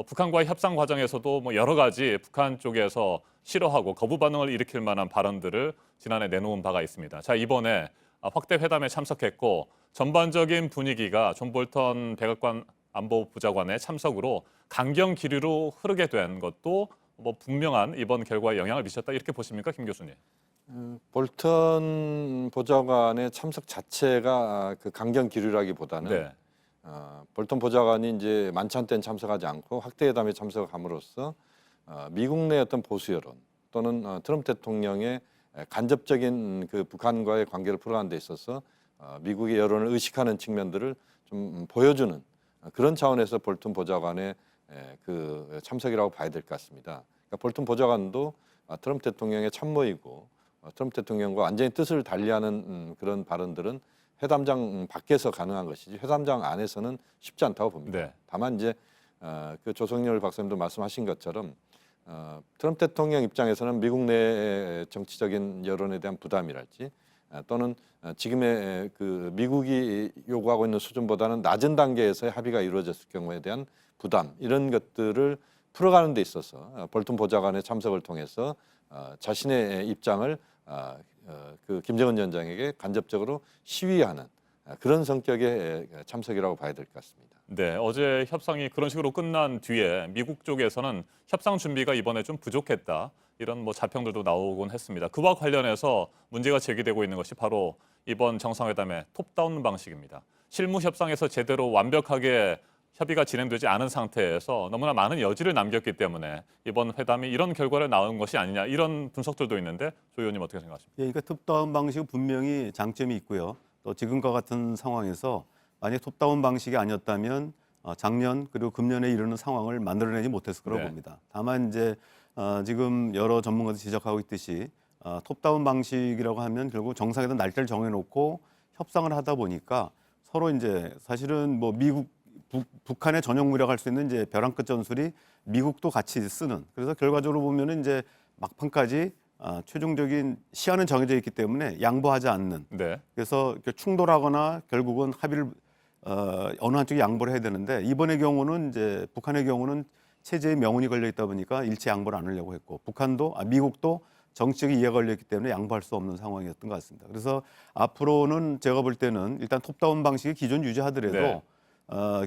북한과의 협상 과정에서도 뭐 여러 가지 북한 쪽에서 싫어하고 거부 반응을 일으킬 만한 발언들을 지난해 내놓은 바가 있습니다. 자, 이번에 확대 회담에 참석했고 전반적인 분위기가 존 볼턴 백악관 안보 보좌관의 참석으로 강경 기류로 흐르게 된 것도 뭐 분명한 이번 결과에 영향을 미쳤다 이렇게 보십니까, 김 교수님? 볼턴 보좌관의 참석 자체가 그 강경 기류라기보다는 네. 볼턴 보좌관이 이제 만찬 때는 참석하지 않고 확대 회담에 참석함으로써 미국 내 어떤 보수 여론 또는 트럼프 대통령의 간접적인 그 북한과의 관계를 풀어가는 데 있어서 미국의 여론을 의식하는 측면들을 좀 보여주는 그런 차원에서 볼턴 보좌관의 그 참석이라고 봐야 될 것 같습니다. 그러니까 볼턴 보좌관도 트럼프 대통령의 참모이고 트럼프 대통령과 완전히 뜻을 달리하는 그런 발언들은 회담장 밖에서 가능한 것이지 회담장 안에서는 쉽지 않다고 봅니다. 네. 다만 이제 그 조성열 박사님도 말씀하신 것처럼 트럼프 대통령 입장에서는 미국 내 정치적인 여론에 대한 부담이랄지 또는 지금의 그 미국이 요구하고 있는 수준보다는 낮은 단계에서의 합의가 이루어졌을 경우에 대한 부담 이런 것들을 풀어가는 데 있어서 볼턴 보좌관의 참석을 통해서 자신의 입장을 그 김정은 위원장에게 간접적으로 시위하는 그런 성격의 참석이라고 봐야 될 것 같습니다. 네, 어제 협상이 그런 식으로 끝난 뒤에 미국 쪽에서는 협상 준비가 이번에 좀 부족했다 이런 뭐 자평들도 나오곤 했습니다. 그와 관련해서 문제가 제기되고 있는 것이 바로 이번 정상회담의 톱다운 방식입니다. 실무 협상에서 제대로 완벽하게 협의가 진행되지 않은 상태에서 너무나 많은 여지를 남겼기 때문에 이번 회담이 이런 결과를 낳은 것이 아니냐 이런 분석들도 있는데 조 의원님 어떻게 생각하십니까? 예, 그러니까 톱다운 방식은 분명히 장점이 있고요. 또 지금과 같은 상황에서 만약 톱다운 방식이 아니었다면 작년 그리고 금년에 이르는 상황을 만들어내지 못했을 거라고 네. 봅니다. 다만 이제 지금 여러 전문가들이 지적하고 있듯이 톱다운 방식이라고 하면 결국 정상회담 날짜를 정해놓고 협상을 하다 보니까 서로 이제 사실은 뭐 북한의 전용 무력할 수 있는 이제 벼랑 끝 전술이 미국도 같이 쓰는 그래서 결과적으로 보면은 이제 막판까지 최종적인 시한은 정해져 있기 때문에 양보하지 않는 네. 그래서 충돌하거나 결국은 합의를 어느 한쪽이 양보를 해야 되는데 이번의 경우는 이제 북한의 경우는 체제에 명운이 걸려 있다 보니까 일체 양보를 안 하려고 했고 미국도 정치적인 이해가 걸려 있기 때문에 양보할 수 없는 상황이었던 것 같습니다. 그래서 앞으로는 제가 볼 때는 일단 톱다운 방식이 기존 유지하더라도 네.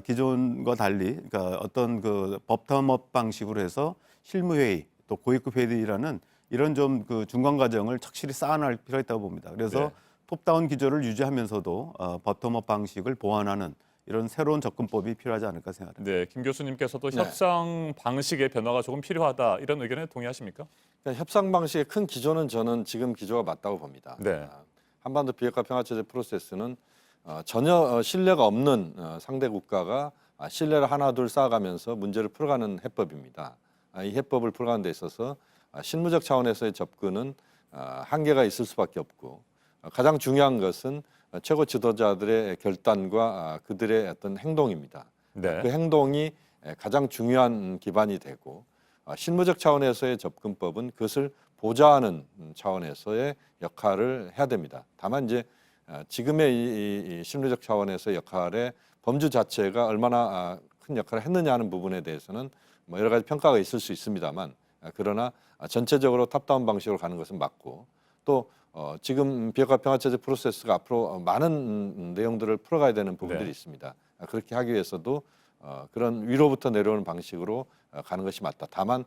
기존과 달리 그러니까 어떤 그 법텀업 방식으로 해서 실무회의 또 고위급 회의라는 이런 좀 그 중간 과정을 착실히 쌓아낼 필요가 있다고 봅니다. 그래서 네. 톱다운 기조를 유지하면서도 버텀업 방식을 보완하는 이런 새로운 접근법이 필요하지 않을까 생각합니다. 네, 김 교수님께서도 네. 협상 방식의 변화가 조금 필요하다 이런 의견에 동의하십니까? 그러니까 협상 방식의 큰 기조는 저는 지금 기조가 맞다고 봅니다. 네. 한반도 비핵화 평화체제 프로세스는 전혀 신뢰가 없는 상대 국가가 신뢰를 하나 둘 쌓아가면서 문제를 풀어가는 해법입니다. 이 해법을 풀어가는 데 있어서 실무적 차원에서의 접근은 한계가 있을 수밖에 없고 가장 중요한 것은 최고 지도자들의 결단과 그들의 어떤 행동입니다. 네. 그 행동이 가장 중요한 기반이 되고 실무적 차원에서의 접근법은 그것을 보좌하는 차원에서의 역할을 해야 됩니다. 다만 이제 지금의 이 실무적 차원에서의 역할의 범주 자체가 얼마나 큰 역할을 했느냐 하는 부분에 대해서는 뭐 여러 가지 평가가 있을 수 있습니다만 그러나 전체적으로 탑다운 방식으로 가는 것은 맞고 또 지금 비핵화 평화체제 프로세스가 앞으로 많은 내용들을 풀어가야 되는 부분들이 네. 있습니다. 그렇게 하기 위해서도 그런 위로부터 내려오는 방식으로 가는 것이 맞다. 다만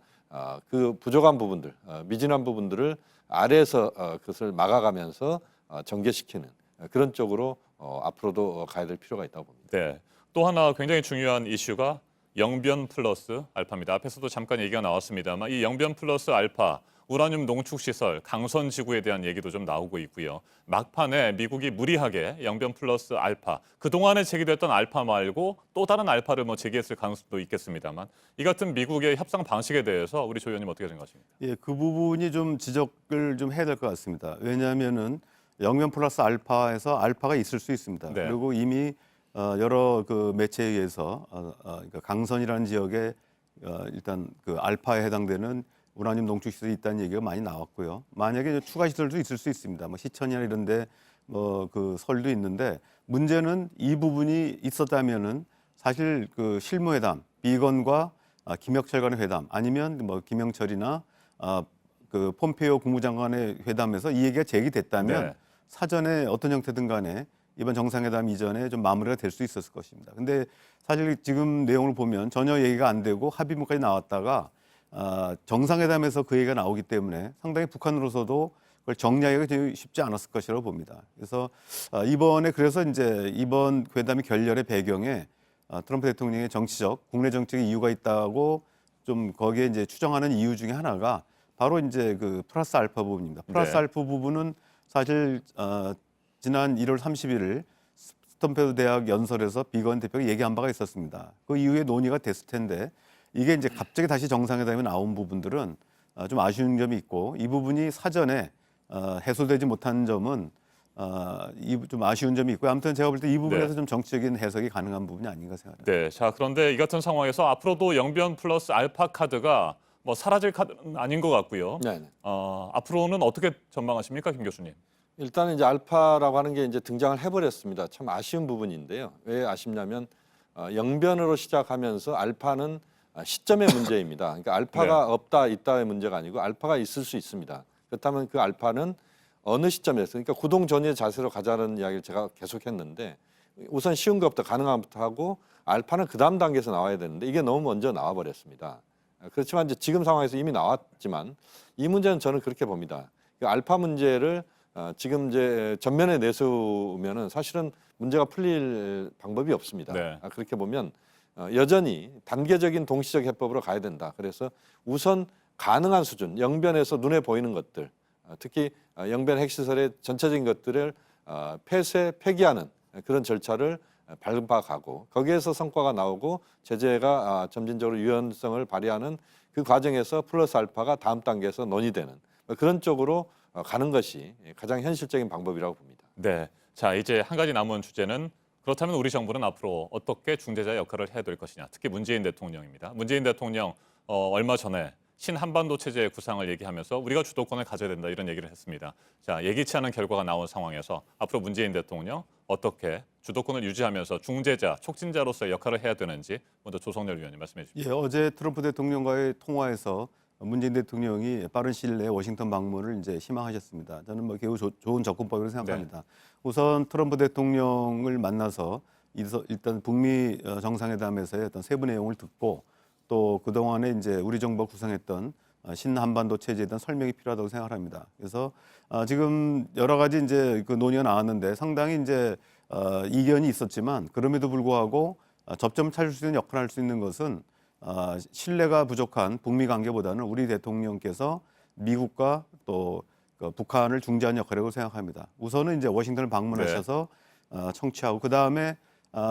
그 부족한 부분들, 미진한 부분들을 아래에서 그것을 막아가면서 전개시키는 그런 쪽으로 앞으로도 가야 될 필요가 있다고 봅니다. 네. 또 하나 굉장히 중요한 이슈가 영변 플러스 알파입니다. 앞에서도 잠깐 얘기가 나왔습니다만 이 영변 플러스 알파 우라늄 농축 시설 강선 지구에 대한 얘기도 좀 나오고 있고요. 막판에 미국이 무리하게 영변 플러스 알파 그동안에 제기됐던 알파 말고 또 다른 알파를 제기했을 가능성도 있겠습니다만 이 같은 미국의 협상 방식에 대해서 우리 조 의원님 어떻게 생각하십니까? 예, 그 부분이 좀 지적을 좀 해야 될 것 같습니다. 왜냐하면은 영변 플러스 알파에서 알파가 있을 수 있습니다. 네. 그리고 이미 여러 그 매체에 의해서 그러니까 강선이라는 지역에 일단 그 알파에 해당되는 우라늄 농축 시설이 있다는 얘기가 많이 나왔고요. 만약에 추가 시설도 있을 수 있습니다. 뭐 시천이나 이런데 그 설도 있는데 문제는 이 부분이 있었다면은 사실 그 실무회담 비건과 김혁철 간의 회담 아니면 뭐 김영철이나 그 폼페이오 국무장관의 회담에서 이 얘기가 제기됐다면 네. 사전에 어떤 형태든 간에 이번 정상회담 이전에 좀 마무리가 될 수 있었을 것입니다. 근데 사실 지금 내용을 보면 전혀 얘기가 안 되고 합의문까지 나왔다가 정상회담에서 그 얘기가 나오기 때문에 상당히 북한으로서도 그걸 정리하기가 되게 쉽지 않았을 것이라고 봅니다. 그래서 이번에 그래서 이제 이번 회담이 결렬의 배경에 트럼프 대통령의 정치적, 국내 정책의 이유가 있다고 좀 거기에 이제 추정하는 이유 중에 하나가 바로 이제 그 플러스 알파 부분입니다. 플러스 네. 알파 부분은 사실 지난 1월 31일 스탠퍼드 대학 연설에서 비건 대표가 얘기한 바가 있었습니다. 그 이후에 논의가 됐을 텐데 이게 이제 갑자기 다시 정상회담에 나온 부분들은 좀 아쉬운 점이 있고 이 부분이 사전에 해소되지 못한 점은 좀 아쉬운 점이 있고 아무튼 제가 볼 때 이 부분에서 네. 좀 정치적인 해석이 가능한 부분이 아닌가 생각합니다. 네. 자, 그런데 이 같은 상황에서 앞으로도 영변 플러스 알파 카드가 뭐 사라질 카드는 아닌 것 같고요. 네. 앞으로는 어떻게 전망하십니까, 김 교수님? 일단은 이제 알파라고 하는 게 이제 등장을 해버렸습니다. 참 아쉬운 부분인데요. 왜 아쉽냐면 영변으로 시작하면서 알파는 시점의 문제입니다. 그러니까 알파가 네. 없다 있다의 문제가 아니고 알파가 있을 수 있습니다. 그렇다면 그 알파는 어느 시점에서 그러니까 구동 전의 자세로 가자는 이야기를 제가 계속했는데 우선 쉬운 것부터 가능한 것부터 하고 알파는 그 다음 단계에서 나와야 되는데 이게 너무 먼저 나와버렸습니다. 그렇지만 이제 지금 상황에서 이미 나왔지만 이 문제는 저는 그렇게 봅니다. 그 알파 문제를 지금 이제 전면에 내세우면은 사실은 문제가 풀릴 방법이 없습니다. 네. 그렇게 보면 여전히 단계적인 동시적 해법으로 가야 된다. 그래서 우선 가능한 수준, 영변에서 눈에 보이는 것들, 특히 영변 핵시설의 전체적인 것들을 폐기하는 그런 절차를 밟아가고 거기에서 성과가 나오고 제재가 점진적으로 유연성을 발휘하는 그 과정에서 플러스 알파가 다음 단계에서 논의되는 그런 쪽으로 가는 것이 가장 현실적인 방법이라고 봅니다. 네. 자, 이제 한 가지 남은 주제는 그렇다면 우리 정부는 앞으로 어떻게 중재자 역할을 해야 될 것이냐. 특히 문재인 대통령입니다. 문재인 대통령 얼마 전에 신한반도 체제의 구상을 얘기하면서 우리가 주도권을 가져야 된다 이런 얘기를 했습니다. 자, 예기치 않은 결과가 나온 상황에서 앞으로 문재인 대통령 어떻게 주도권을 유지하면서 중재자, 촉진자로서의 역할을 해야 되는지 먼저 조성렬 위원님 말씀해 주십시오. 예, 어제 트럼프 대통령과의 통화에서 문재인 대통령이 빠른 시일 내에 워싱턴 방문을 이제 희망하셨습니다. 저는 뭐 매우 좋은 접근법이라고 생각합니다. 네. 우선 트럼프 대통령을 만나서 일단 북미 정상회담에서의 어떤 세부 내용을 듣고 또 그동안에 이제 우리 정부가 구상했던 신한반도 체제에 대한 설명이 필요하다고 생각합니다. 그래서 지금 여러 가지 이제 그 논의가 나왔는데 상당히 이제 이견이 있었지만 그럼에도 불구하고 접점을 찾을 수 있는 역할을 할 수 있는 것은 신뢰가 부족한 북미 관계보다는 우리 대통령께서 미국과 또 북한을 중재하는 역할이라고 생각합니다. 우선은 이제 워싱턴을 방문하셔서 청취하고 그 다음에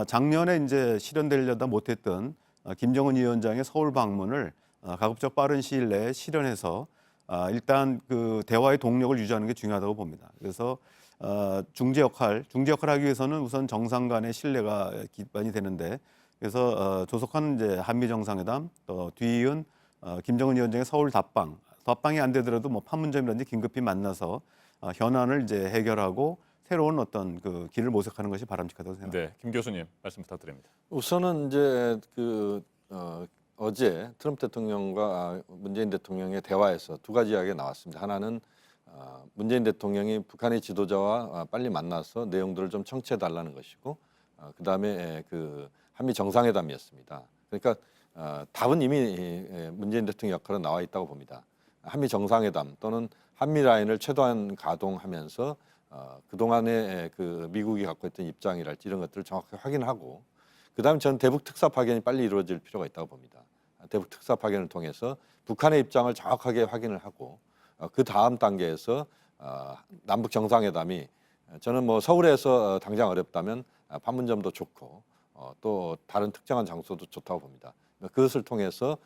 작년에 이제 실현되려다 못했던 김정은 위원장의 서울 방문을 가급적 빠른 시일 내에 실현해서 일단 그 대화의 동력을 유지하는 게 중요하다고 봅니다. 그래서 중재 역할을 하기 위해서는 우선 정상 간의 신뢰가 기반이 되는데 그래서 조속한 이제 한미 정상회담 또 뒤이은 김정은 위원장의 서울 답방이 안 되더라도 뭐 판문점이라든지 긴급히 만나서 현안을 이제 해결하고 새로운 어떤 그 길을 모색하는 것이 바람직하다고 생각합니다. 네, 김 교수님 말씀 부탁드립니다. 우선은 이제 어제 트럼프 대통령과 문재인 대통령의 대화에서 두 가지 이야기가 나왔습니다. 하나는 문재인 대통령이 북한의 지도자와 빨리 만나서 내용들을 좀 청취해 달라는 것이고 그다음에 그 한미 정상회담이었습니다. 그러니까 답은 이미 문재인 대통령 역할은 나와 있다고 봅니다. 한미 정상회담 또는 한미 라인을 최대한 가동하면서 그동안에 그 미국이 갖고 있던 입장이랄지 이런 것들을 정확하게 확인하고 그다음에 저는 대북 특사 파견이 빨리 이루어질 필요가 있다고 봅니다. 대북 특사 파견을 통해서 북한의 입장을 정확하게 확인을 하고 그 다음 단계에서 남북 정상회담이 저는 뭐 서울에서 당장 어렵다면 판문점도 좋고 또 다른 특정한 장소도 좋다고 봅니다. 그것을 통해서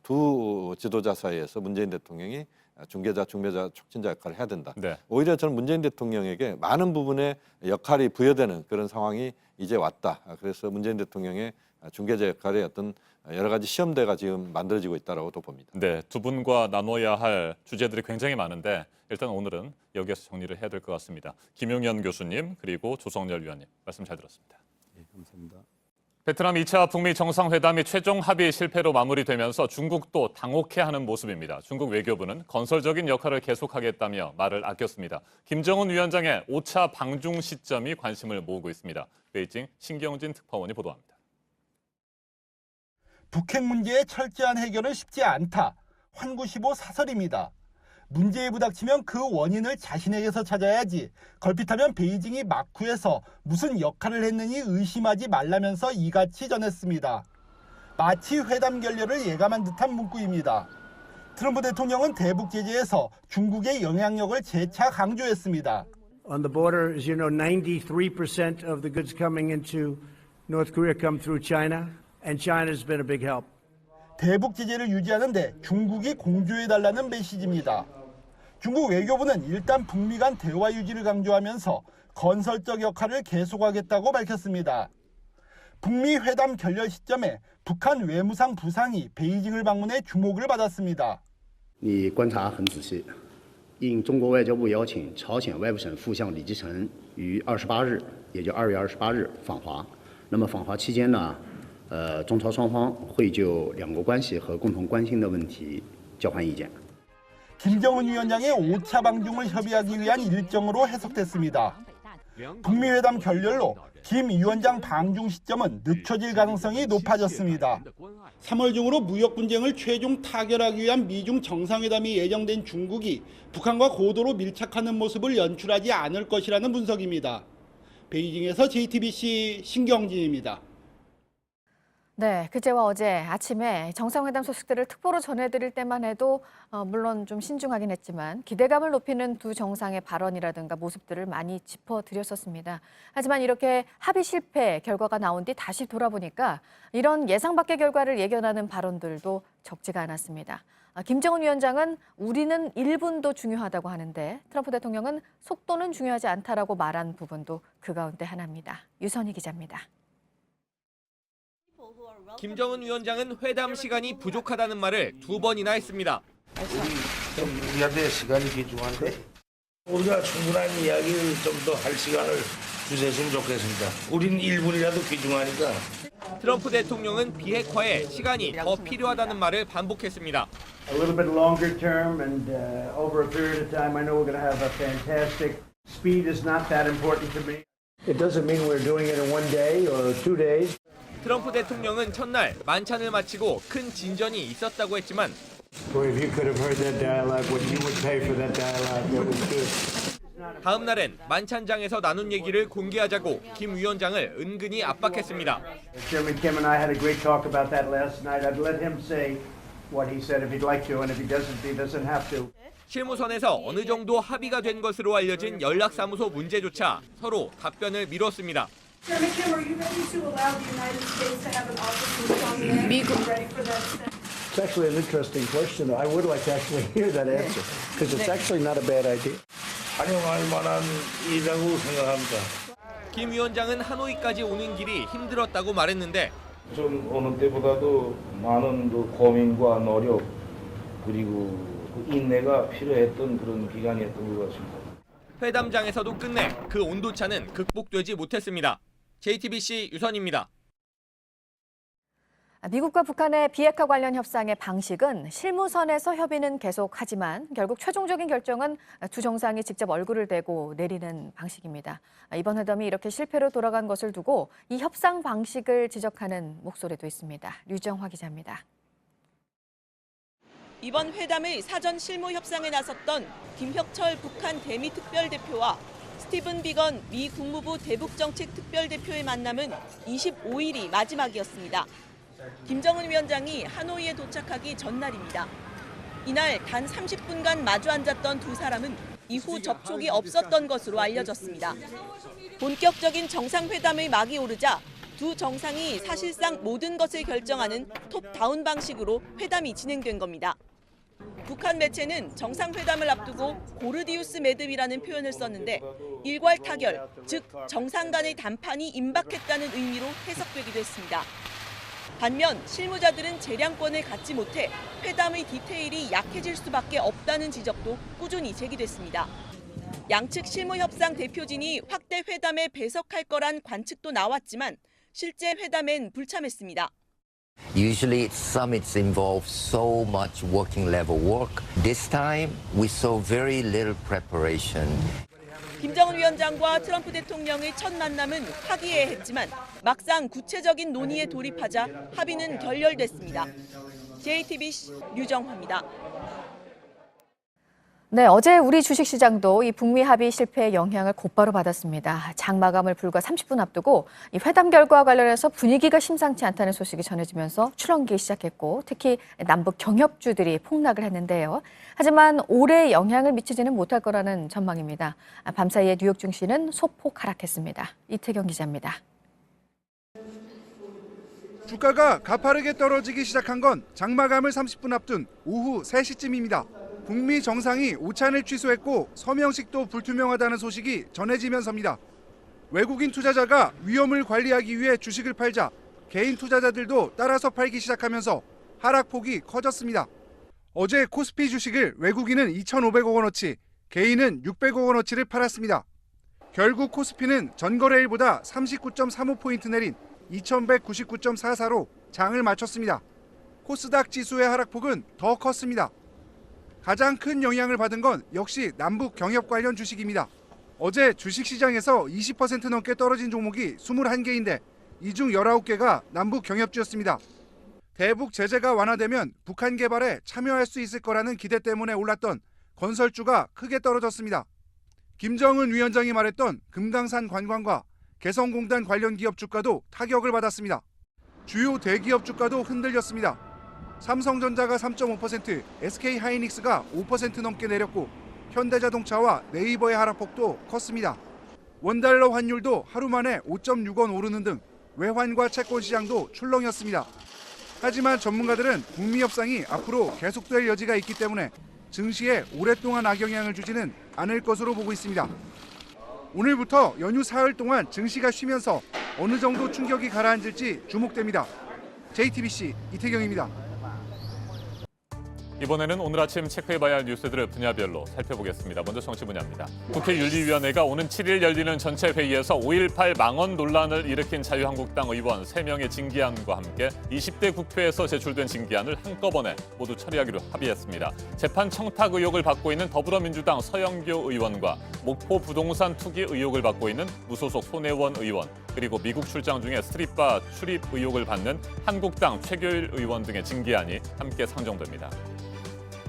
두 지도자 사이에서 문재인 대통령이 중개자, 중매자, 촉진자 역할을 해야 된다. 네. 오히려 저는 문재인 대통령에게 많은 부분의 역할이 부여되는 그런 상황이 이제 왔다. 그래서 문재인 대통령의 중개자 역할의 어떤 여러 가지 시험대가 지금 만들어지고 있다고 또 봅니다. 네, 두 분과 나눠야 할 주제들이 굉장히 많은데 일단 오늘은 여기에서 정리를 해야 될 것 같습니다. 김용현 교수님 그리고 조성열 위원님 말씀 잘 들었습니다. 네, 감사합니다. 베트남 2차 북미 정상회담이 최종 합의 실패로 마무리되면서 중국도 당혹해하는 모습입니다. 중국 외교부는 건설적인 역할을 계속하겠다며 말을 아꼈습니다. 김정은 위원장의 5차 방중 시점이 관심을 모으고 있습니다. 베이징 신경진 특파원이 보도합니다. 북핵 문제의 철저한 해결은 쉽지 않다. 환구시보 사설입니다. 문제에 부닥치면 그 원인을 자신에게서 찾아야지. 걸핏하면 베이징이 마쿠에서 무슨 역할을 했느니 의심하지 말라면서 이같이 전했습니다. 마치 회담 결렬을 예감한 듯한 문구입니다. 트럼프 대통령은 대북 제재에서 중국의 영향력을 재차 강조했습니다. On the border, as you know, 93% of the goods coming into North Korea come through China, and China's been a big help. 대북 제재를 유지하는데 중국이 공조해달라는 메시지입니다. 중국 외교부는 일단 북미 간 대화 유지를 강조하면서 건설적 역할을 계속하겠다고 밝혔습니다. 북미 회담 결렬 시점에 북한 외무상 부상이 베이징을 방문해 주목을 받았습니다. 你观察很仔细，应中国外交部邀请，朝鲜外务省副相李基成于28日，也就2月28日访华。那么访华期间呢，中朝双方会就两国关系和共同关心的问题交换意见。 김정은 위원장의 5차 방중을 협의하기 위한 일정으로 해석됐습니다. 북미 회담 결렬로 김 위원장 방중 시점은 늦춰질 가능성이 높아졌습니다. 3월 중으로 무역 분쟁을 최종 타결하기 위한 미중 정상회담이 예정된 중국이 북한과 고도로 밀착하는 모습을 연출하지 않을 것이라는 분석입니다. 베이징에서 JTBC 신경진입니다. 네, 그제와 어제 아침에 정상회담 소식들을 특보로 전해드릴 때만 해도 물론 좀 신중하긴 했지만 기대감을 높이는 두 정상의 발언이라든가 모습들을 많이 짚어드렸었습니다. 하지만 이렇게 합의 실패 결과가 나온 뒤 다시 돌아보니까 이런 예상 밖의 결과를 예견하는 발언들도 적지가 않았습니다. 김정은 위원장은 우리는 1분도 중요하다고 하는데 트럼프 대통령은 속도는 중요하지 않다라고 말한 부분도 그 가운데 하나입니다. 유선희 기자입니다. 김정은 위원장은 회담 시간이 부족하다는 말을 2번이나 했습니다. 우리한테 시간이 귀중한데 우리가 충분한 이야기를 좀 더 할 시간을 주셨으면 좋겠습니다. 우린 1분이라도 귀중하니까. 트럼프 대통령은 비핵화에 시간이 더 필요하다는 말을 반복했습니다. A little bit longer term and over a period of time, I know we're going to have a fantastic. Speed is not that important to me. It doesn't mean we're doing it in one day or 2 days. 트럼프 대통령은 첫날 만찬을 마치고 큰 진전이 있었다고 했지만 Boy, if you could have heard that dialogue, what you would pay for that dialogue, that was good. 다음 날엔 만찬장에서 나눈 얘기를 공개하자고 김 위원장을 은근히 압박했습니다. Chairman Kim and I had a great talk about that last night. I'd let him say what he said if he'd like to, and if he doesn't have to. 실무선에서 어느 정도 합의가 된 것으로 알려진 연락사무소 문제조차 서로 답변을 미뤘습니다. Chairman Kim, are you ready to allow the United States to have an office in Pyongyang? Are you ready for that step? It's actually an interesting question. I would like to actually hear that answer, because it's actually not a bad idea. 환영할 만한 일이라고 생각합니다. 김 위원장은 하노이까지 오는 길이 힘들었다고 말했는데 좀 어느 때보다도 많은 그 고민과 노력 그리고 그 인내가 필요했던 그런 기간이었던 것 같습니다. 회담장에서도 끝내 그 온도차는 극복되지 못했습니다. JTBC 유선입니다. 미국과 북한의 비핵화 관련 협상의 방식은 실무선에서 협의는 계속하지만 결국 최종적인 결정은 두 정상이 직접 얼굴을 대고 내리는 방식입니다. 이번 회담이 이렇게 실패로 돌아간 것을 두고 이 협상 방식을 지적하는 목소리도 있습니다. 류정화 기자입니다. 이번 회담의 사전 실무 협상에 나섰던 김혁철 북한 대미 특별대표와 스티븐 비건 미 국무부 대북정책 특별대표의 만남은 25일이 마지막이었습니다. 김정은 위원장이 하노이에 도착하기 전날입니다. 이날 단 30분간 마주 앉았던 두 사람은 이후 접촉이 없었던 것으로 알려졌습니다. 본격적인 정상회담의 막이 오르자 두 정상이 사실상 모든 것을 결정하는 톱다운 방식으로 회담이 진행된 겁니다. 북한 매체는 정상회담을 앞두고 고르디우스 매듭이라는 표현을 썼는데 일괄 타결, 즉 정상 간의談판이 임박했다는 의미로 해석되기도 했습니다. 반면 실무자들은 재량권을 갖지 못해 회담의 디테일이 약해질 수밖에 없다는 지적도 꾸준히 제기됐습니다. 양측 실무협상 대표진이 확대 회담에 배석할 거란 관측도 나왔지만 실제 회담엔 불참했습니다. Usually summits involve so much working level work. This time we saw very little preparation. 김정은 위원장과 트럼프 대통령의 첫 만남은 화기애애했지만 막상 구체적인 논의에 돌입하자 합의는 결렬됐습니다. JTBC 류정화입니다. 네, 어제 우리 주식시장도 이 북미 합의 실패의 영향을 곧바로 받았습니다. 장 마감을 불과 30분 앞두고 이 회담 결과와 관련해서 분위기가 심상치 않다는 소식이 전해지면서 출렁이기 시작했고 특히 남북 경협주들이 폭락을 했는데요. 하지만 올해 영향을 미치지는 못할 거라는 전망입니다. 밤사이에 뉴욕 증시는 소폭 하락했습니다. 이태경 기자입니다. 주가가 가파르게 떨어지기 시작한 건 장마감을 30분 앞둔 오후 3시쯤입니다. 북미 정상이 오찬을 취소했고 서명식도 불투명하다는 소식이 전해지면서입니다. 외국인 투자자가 위험을 관리하기 위해 주식을 팔자 개인 투자자들도 따라서 팔기 시작하면서 하락폭이 커졌습니다. 어제 코스피 주식을 외국인은 2,500억 원어치, 개인은 600억 원어치를 팔았습니다. 결국 코스피는 전거래일보다 39.35포인트 내린 2,199.44로 장을 마쳤습니다. 코스닥 지수의 하락폭은 더 컸습니다. 가장 큰 영향을 받은 건 역시 남북 경협 관련 주식입니다. 어제 주식시장에서 20% 넘게 떨어진 종목이 21개인데 이 중 19개가 남북 경협주였습니다. 대북 제재가 완화되면 북한 개발에 참여할 수 있을 거라는 기대 때문에 올랐던 건설주가 크게 떨어졌습니다. 김정은 위원장이 말했던 금강산 관광과 개성공단 관련 기업 주가도 타격을 받았습니다. 주요 대기업 주가도 흔들렸습니다. 삼성전자가 3.5%, SK하이닉스가 5% 넘게 내렸고 현대자동차와 네이버의 하락폭도 컸습니다. 원달러 환율도 하루 만에 5.6원 오르는 등 외환과 채권 시장도 출렁였습니다. 하지만 전문가들은 북미 협상이 앞으로 계속될 여지가 있기 때문에 증시에 오랫동안 악영향을 주지는 않을 것으로 보고 있습니다. 오늘부터 연휴 사흘 동안 증시가 쉬면서 어느 정도 충격이 가라앉을지 주목됩니다. JTBC 이태경입니다. 이번에는 오늘 아침 체크해봐야 할 뉴스들을 분야별로 살펴보겠습니다. 먼저 정치 분야입니다. 국회 윤리위원회가 오는 7일 열리는 전체 회의에서 5.18 망언 논란을 일으킨 자유한국당 의원 3명의 징계안과 함께 20대 국회에서 제출된 징계안을 한꺼번에 모두 처리하기로 합의했습니다. 재판 청탁 의혹을 받고 있는 더불어민주당 서영교 의원과 목포 부동산 투기 의혹을 받고 있는 무소속 손혜원 의원, 그리고 미국 출장 중에 스트릿바 출입 의혹을 받는 한국당 최교일 의원 등의 징계안이 함께 상정됩니다.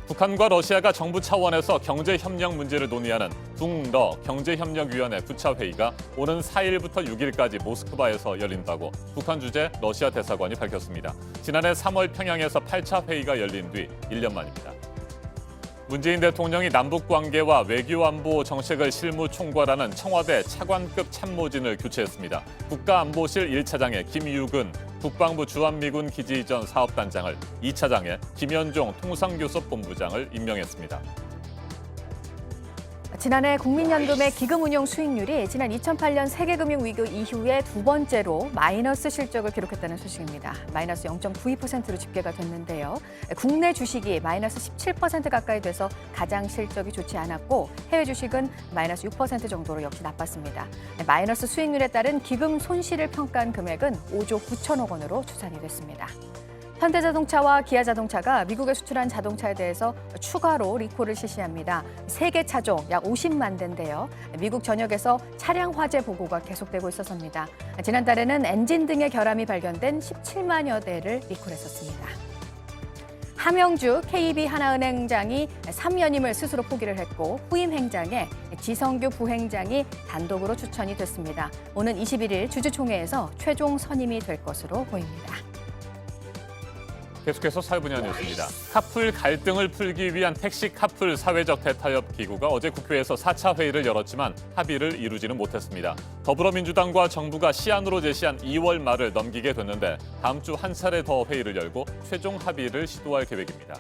북한과 러시아가 정부 차원에서 경제협력 문제를 논의하는 북러 경제협력위원회 9차 회의가 오는 4일부터 6일까지 모스크바에서 열린다고 북한 주재 러시아 대사관이 밝혔습니다. 지난해 3월 평양에서 8차 회의가 열린 뒤 1년 만입니다. 문재인 대통령이 남북관계와 외교안보 정책을 실무 총괄하는 청와대 차관급 참모진을 교체했습니다. 국가안보실 1차장에 김유근 국방부 주한미군 기지 이전 사업단장을, 2차장에 김현종 통상교섭본부장을 임명했습니다. 지난해 국민연금의 기금 운용 수익률이 지난 2008년 세계금융위기 이후에 두 번째로 마이너스 실적을 기록했다는 소식입니다. 마이너스 0.92%로 집계가 됐는데요. 국내 주식이 마이너스 17% 가까이 돼서 가장 실적이 좋지 않았고 해외 주식은 마이너스 6% 정도로 역시 나빴습니다. 마이너스 수익률에 따른 기금 손실을 평가한 금액은 5조 9천억 원으로 추산이 됐습니다. 현대자동차와 기아자동차가 미국에 수출한 자동차에 대해서 추가로 리콜을 실시합니다. 세계 차종 약 50만 대인데요. 미국 전역에서 차량 화재 보고가 계속되고 있어서입니다. 지난달에는 엔진 등의 결함이 발견된 17만여 대를 리콜했었습니다. 함영주 KB 하나은행장이 3연임을 스스로 포기를 했고 후임 행장에 지성규 부행장이 단독으로 추천이 됐습니다. 오는 21일 주주총회에서 최종 선임이 될 것으로 보입니다. 계속해서 사회분야 뉴스입니다. 카풀 갈등을 풀기 위한 택시 카풀 사회적 대타협 기구가 어제 국회에서 4차 회의를 열었지만 합의를 이루지는 못했습니다. 더불어민주당과 정부가 시한으로 제시한 2월 말을 넘기게 됐는데 다음 주 한 차례 더 회의를 열고 최종 합의를 시도할 계획입니다.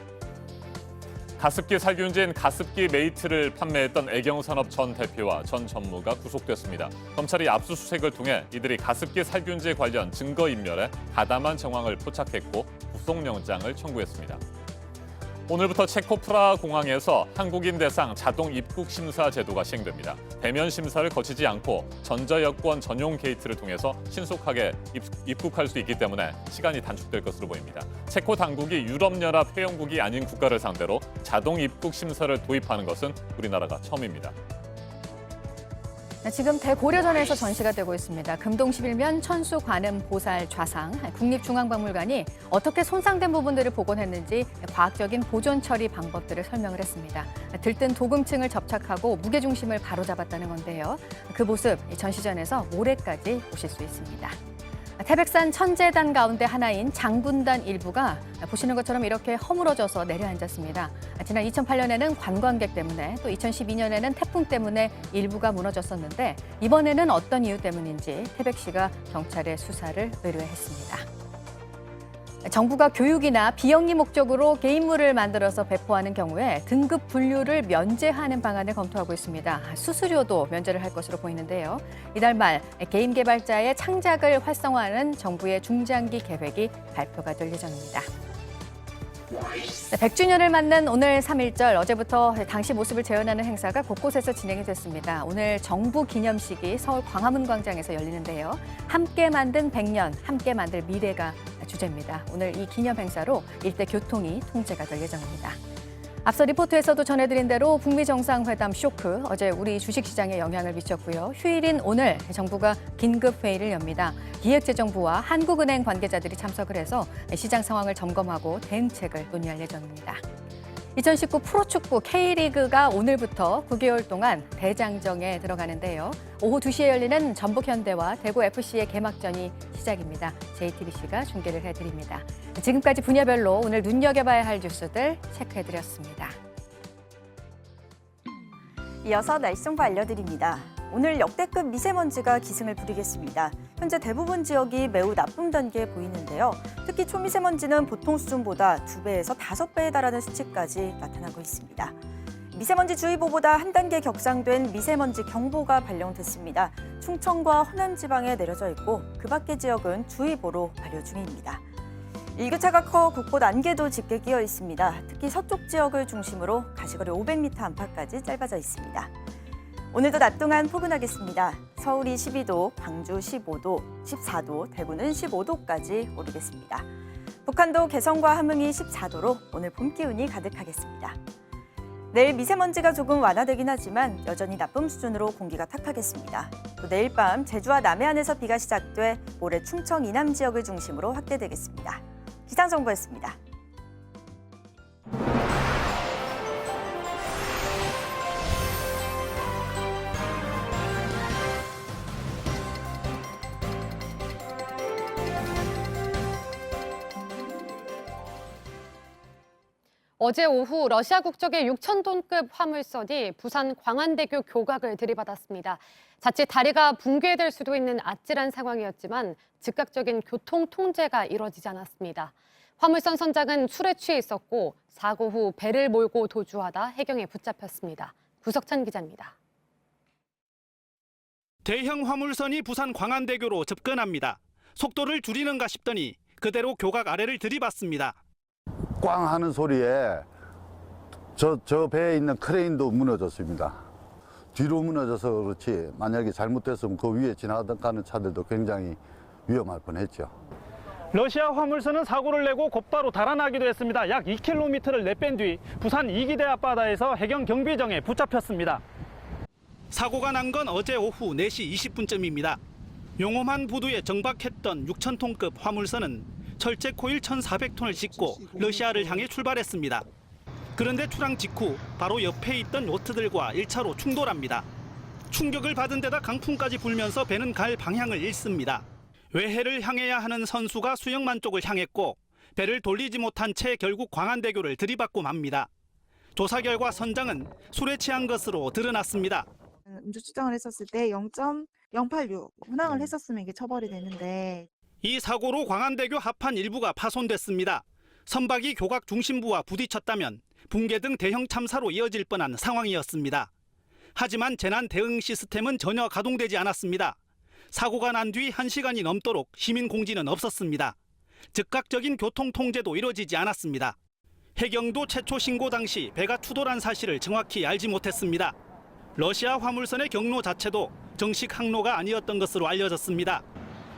가습기 살균제인 가습기 메이트를 판매했던 애경산업 전 대표와 전 전무가 구속됐습니다. 검찰이 압수수색을 통해 이들이 가습기 살균제 관련 증거인멸에 가담한 정황을 포착했고 구속영장을 청구했습니다. 오늘부터 체코 프라하 공항에서 한국인 대상 자동 입국 심사 제도가 시행됩니다. 대면 심사를 거치지 않고 전자여권 전용 게이트를 통해서 신속하게 입국할 수 있기 때문에 시간이 단축될 것으로 보입니다. 체코 당국이 유럽연합 회원국이 아닌 국가를 상대로 자동 입국 심사를 도입하는 것은 우리나라가 처음입니다. 지금 대고려전에서 전시가 되고 있습니다. 금동 11면 천수 관음 보살 좌상, 국립중앙박물관이 어떻게 손상된 부분들을 복원했는지 과학적인 보존 처리 방법들을 설명을 했습니다. 들뜬 도금층을 접착하고 무게중심을 바로잡았다는 건데요. 그 모습 전시전에서 모레까지 보실 수 있습니다. 태백산 천재단 가운데 하나인 장군단 일부가 보시는 것처럼 이렇게 허물어져서 내려앉았습니다. 지난 2008년에는 관광객 때문에 또 2012년에는 태풍 때문에 일부가 무너졌었는데 이번에는 어떤 이유 때문인지 태백시가 경찰에 수사를 의뢰했습니다. 정부가 교육이나 비영리 목적으로 게임물을 만들어서 배포하는 경우에 등급 분류를 면제하는 방안을 검토하고 있습니다. 수수료도 면제를 할 것으로 보이는데요. 이달 말 게임 개발자의 창작을 활성화하는 정부의 중장기 계획이 발표가 될 예정입니다. 100주년을 맞는 오늘 3.1절, 어제부터 당시 모습을 재현하는 행사가 곳곳에서 진행이 됐습니다. 오늘 정부 기념식이 서울 광화문 광장에서 열리는데요. 함께 만든 100년, 함께 만들 미래가 주제입니다. 오늘 이 기념 행사로 일대 교통이 통제가 될 예정입니다. 앞서 리포트에서도 전해드린 대로 북미 정상회담 쇼크, 어제 우리 주식시장에 영향을 미쳤고요. 휴일인 오늘 정부가 긴급 회의를 엽니다. 기획재정부와 한국은행 관계자들이 참석을 해서 시장 상황을 점검하고 대응책을 논의할 예정입니다. 2019 프로축구 K리그가 오늘부터 9개월 동안 대장정에 들어가는데요. 오후 2시에 열리는 전북현대와 대구FC의 개막전이 시작입니다. JTBC가 중계를 해드립니다. 지금까지 분야별로 오늘 눈여겨봐야 할 뉴스들 체크해드렸습니다. 이어서 날씨 정보 알려드립니다. 오늘 역대급 미세먼지가 기승을 부리겠습니다. 현재 대부분 지역이 매우 나쁨 단계에 보이는데요. 특히 초미세먼지는 보통 수준보다 2배에서 5배에 달하는 수치까지 나타나고 있습니다. 미세먼지 주의보보다 한 단계 격상된 미세먼지 경보가 발령됐습니다. 충청과 호남 지방에 내려져 있고 그 밖의 지역은 주의보로 발효 중입니다. 일교차가 커 곳곳 안개도 짙게 끼어 있습니다. 특히 서쪽 지역을 중심으로 가시거리 500m 안팎까지 짧아져 있습니다. 오늘도 낮 동안 포근하겠습니다. 서울이 12도, 광주 15도, 14도, 대구는 15도까지 오르겠습니다. 북한도 개성과 함흥이 14도로 오늘 봄 기운이 가득하겠습니다. 내일 미세먼지가 조금 완화되긴 하지만 여전히 나쁨 수준으로 공기가 탁하겠습니다. 또 내일 밤 제주와 남해안에서 비가 시작돼 모레 충청 이남 지역을 중심으로 확대되겠습니다. 기상정보였습니다. 어제 오후 러시아 국적의 6,000톤급 화물선이 부산 광안대교 교각을 들이받았습니다. 자칫 다리가 붕괴될 수도 있는 아찔한 상황이었지만 즉각적인 교통 통제가 이뤄지지 않았습니다. 화물선 선장은 술에 취해 있었고 사고 후 배를 몰고 도주하다 해경에 붙잡혔습니다. 구석찬 기자입니다. 대형 화물선이 부산 광안대교로 접근합니다. 속도를 줄이는가 싶더니 그대로 교각 아래를 들이받습니다. 꽝 하는 소리에 저 배에 있는 크레인도 무너졌습니다. 뒤로 무너져서 그렇지 만약에 잘못됐으면 그 위에 지나가는 차들도 굉장히 위험할 뻔했죠. 러시아 화물선은 사고를 내고 곧바로 달아나기도 했습니다. 약 2km를 내뺀 뒤 부산 이기대 앞바다에서 해경 경비정에 붙잡혔습니다. 사고가 난 건 어제 오후 4시 20분쯤입니다. 용엄한 부두에 정박했던 6,000톤급 화물선은 철제 코일 1,400톤을 싣고 러시아를 향해 출발했습니다. 그런데 출항 직후 바로 옆에 있던 요트들과 1차로 충돌합니다. 충격을 받은 데다 강풍까지 불면서 배는 갈 방향을 잃습니다. 외해를 향해야 하는 선수가 수영만 쪽을 향했고 배를 돌리지 못한 채 결국 광안대교를 들이받고 맙니다. 조사 결과 선장은 술에 취한 것으로 드러났습니다. 음주 측정을 했었을 때 0.086 운항을 했었으면 이게 처벌이 되는데 이 사고로 광안대교 하판 일부가 파손됐습니다. 선박이 교각 중심부와 부딪혔다면 붕괴 등 대형 참사로 이어질 뻔한 상황이었습니다. 하지만 재난 대응 시스템은 전혀 가동되지 않았습니다. 사고가 난 뒤 1시간이 넘도록 시민 공지는 없었습니다. 즉각적인 교통 통제도 이루어지지 않았습니다. 해경도 최초 신고 당시 배가 추돌한 사실을 정확히 알지 못했습니다. 러시아 화물선의 경로 자체도 정식 항로가 아니었던 것으로 알려졌습니다.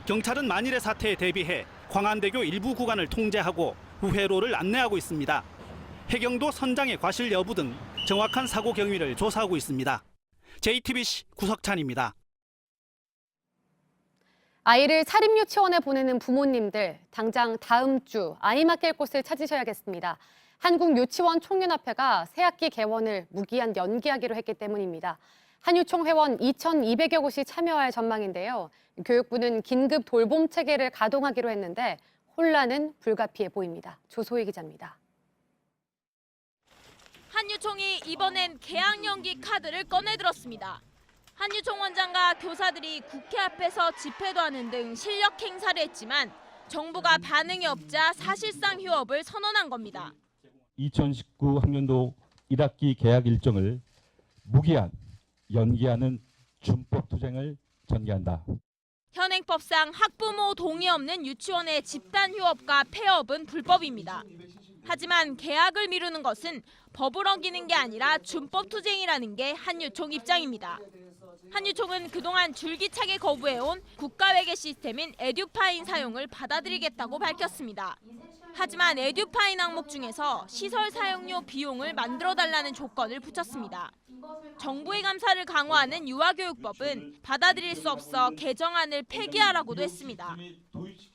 경찰은 만일의 사태에 대비해 광안대교 일부 구간을 통제하고 우회로를 안내하고 있습니다. 해경도 선장의 과실 여부 등 정확한 사고 경위를 조사하고 있습니다. JTBC 구석찬입니다. 아이를 사립유치원에 보내는 부모님들, 당장 다음 주 아이 맡길 곳을 찾으셔야겠습니다. 한국유치원 총연합회가 새학기 개원을 무기한 연기하기로 했기 때문입니다. 한유총 회원 2,200여 곳이 참여할 전망인데요. 교육부는 긴급 돌봄 체계를 가동하기로 했는데 혼란은 불가피해 보입니다. 조소희 기자입니다. 한유총이 이번엔 개학 연기 카드를 꺼내들었습니다. 한유총 원장과 교사들이 국회 앞에서 집회도 하는 등 실력 행사를 했지만 정부가 반응이 없자 사실상 휴업을 선언한 겁니다. 2019 학년도 1학기 개학 일정을 무기한 연기하는 준법 투쟁을 전개한다. 현행법상 학부모 동의 없는 유치원의 집단 휴업과 폐업은 불법입니다. 하지만 개학을 미루는 것은 법을 어기는 게 아니라 준법 투쟁이라는 게 한유총 입장입니다. 한유총은 그동안 줄기차게 거부해온 국가외계 시스템인 에듀파인 사용을 받아들이겠다고 밝혔습니다. 하지만 에듀파인 항목 중에서 시설 사용료 비용을 만들어달라는 조건을 붙였습니다. 정부의 감사를 강화하는 유아교육법은 받아들일 수 없어 개정안을 폐기하라고도 했습니다.